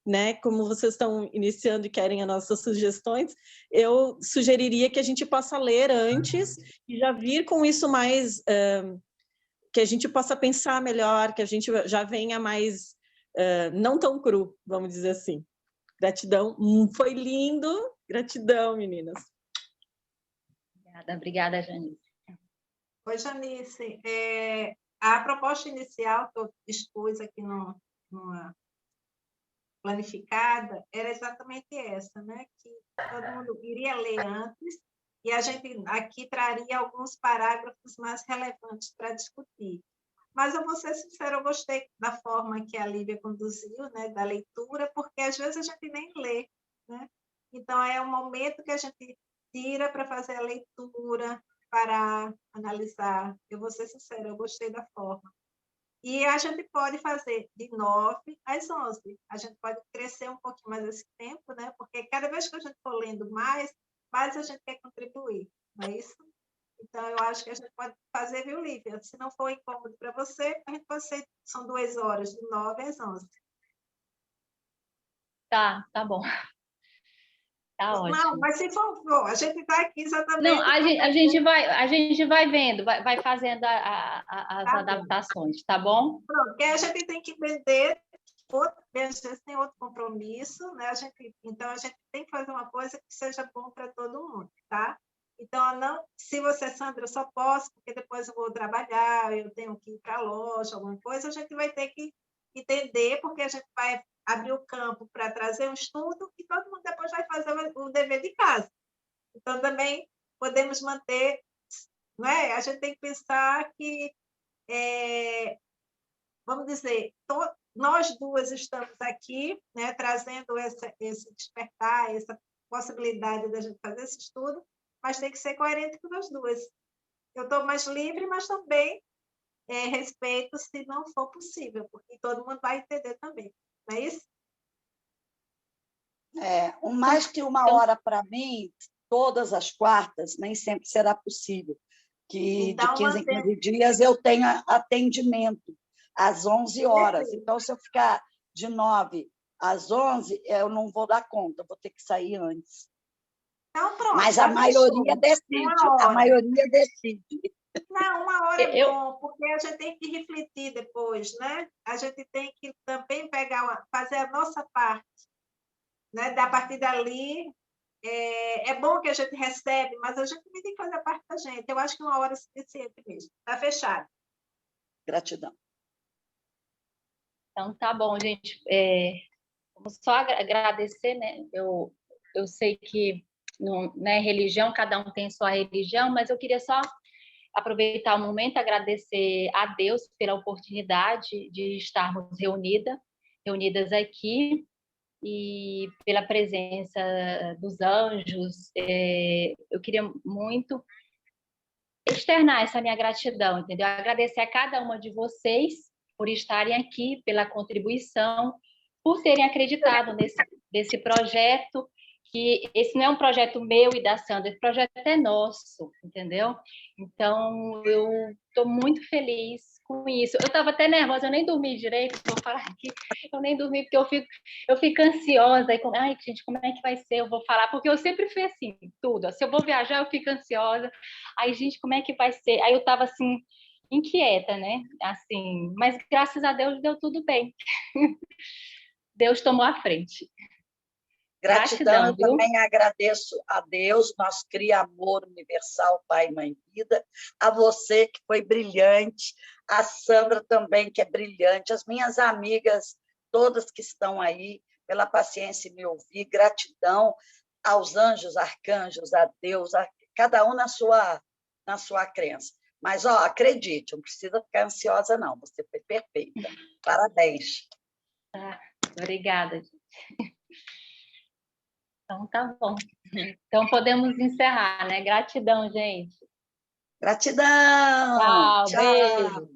né? Como vocês estão iniciando e querem as nossas sugestões, eu sugeriria que a gente possa ler antes e já vir com isso mais, que a gente possa pensar melhor, que a gente já venha mais, não tão cru, vamos dizer assim. Gratidão, foi lindo, gratidão, meninas. Obrigada, Janice. Oi, Janice. A proposta inicial que eu expus aqui numa planificada era exatamente essa, né? Que todo mundo iria ler antes e a gente aqui traria alguns parágrafos mais relevantes para discutir. Mas eu vou ser sincera, eu gostei da forma que a Lívia conduziu, né, da leitura, porque às vezes a gente nem lê, né? Então é um momento que a gente tira para fazer a leitura, para analisar. Eu vou ser sincera, eu gostei da forma. E a gente pode fazer de 9 às 11. A gente pode crescer um pouquinho mais esse tempo, né? Porque cada vez que a gente for lendo mais a gente quer contribuir, não é isso? Então, eu acho que a gente pode fazer, viu, Lívia? Se não for incômodo para você, a gente pode ser, são 2 horas, de 9 às 11. Tá bom. Tá Não, ótimo. mas se for, a gente está aqui exatamente... Não, a gente vai vendo, vai fazendo as Tá adaptações, tá bom? Pronto, porque a gente tem que entender, a gente tem outro compromisso, né? Então, a gente tem que fazer uma coisa que seja bom para todo mundo, tá? Então, não, se você, Sandra, eu só posso, porque depois eu vou trabalhar, eu tenho que ir para a loja, alguma coisa, a gente vai ter que entender, porque a gente vai abrir o campo para trazer um estudo e todo mundo depois vai fazer o dever de casa. Então, também podemos manter, né? A gente tem que pensar que, vamos dizer, nós duas estamos aqui, né, trazendo esse despertar, essa possibilidade da gente fazer esse estudo, mas tem que ser coerente com nós duas. Eu estou mais livre, mas também respeito se não for possível, porque todo mundo vai entender também, não é isso? Mais que uma hora para mim, todas as quartas, nem sempre será possível, que Então, de 15 em 15 dias eu tenho atendimento às 11 horas. Então, se eu ficar de 9 às 11, eu não vou dar conta, vou ter que sair antes. Então, pronto. Mas a maioria decide, a maioria decide. Não, uma hora é bom, porque a gente tem que refletir depois, né? A gente tem que também fazer a nossa parte, né? Da partir dali, é bom que a gente recebe, mas a gente também tem que fazer a parte da gente. Eu acho que uma hora é suficiente mesmo. Está fechado. Gratidão. Então, tá bom, gente. Vamos só agradecer, né? Eu sei que não, né, religião, cada um tem sua religião, mas eu queria só aproveitar o momento e agradecer a Deus pela oportunidade de estarmos reunidas aqui e pela presença dos anjos. Eu queria muito externar essa minha gratidão, entendeu? Agradecer a cada uma de vocês por estarem aqui, pela contribuição, por terem acreditado nesse projeto, que esse não é um projeto meu e da Sandra, esse projeto é nosso, entendeu? Então, eu estou muito feliz com isso. Eu estava até nervosa, eu nem dormi direito, vou falar aqui. Eu nem dormi, porque eu fico ansiosa. Ai, gente, como é que vai ser? Eu vou falar, porque eu sempre fui assim, tudo. Se eu vou viajar, eu fico ansiosa. Aí, gente, como é que vai ser? Aí eu estava assim, inquieta, né? Assim, mas graças a Deus deu tudo bem. Deus tomou a frente. Gratidão, eu viu? também agradeço a Deus, nosso Cria-Amor Universal, Pai, Mãe, Vida, a você que foi brilhante, a Sandra também que é brilhante, as minhas amigas, todas que estão aí, pela paciência em me ouvir, gratidão aos anjos, arcanjos, a Deus, cada um na sua crença. Mas, acredite, não precisa ficar ansiosa, não, você foi perfeita. Parabéns. Obrigada, gente. Então, tá bom. Então, podemos encerrar, né? Gratidão, gente. Gratidão! Tchau, beijo.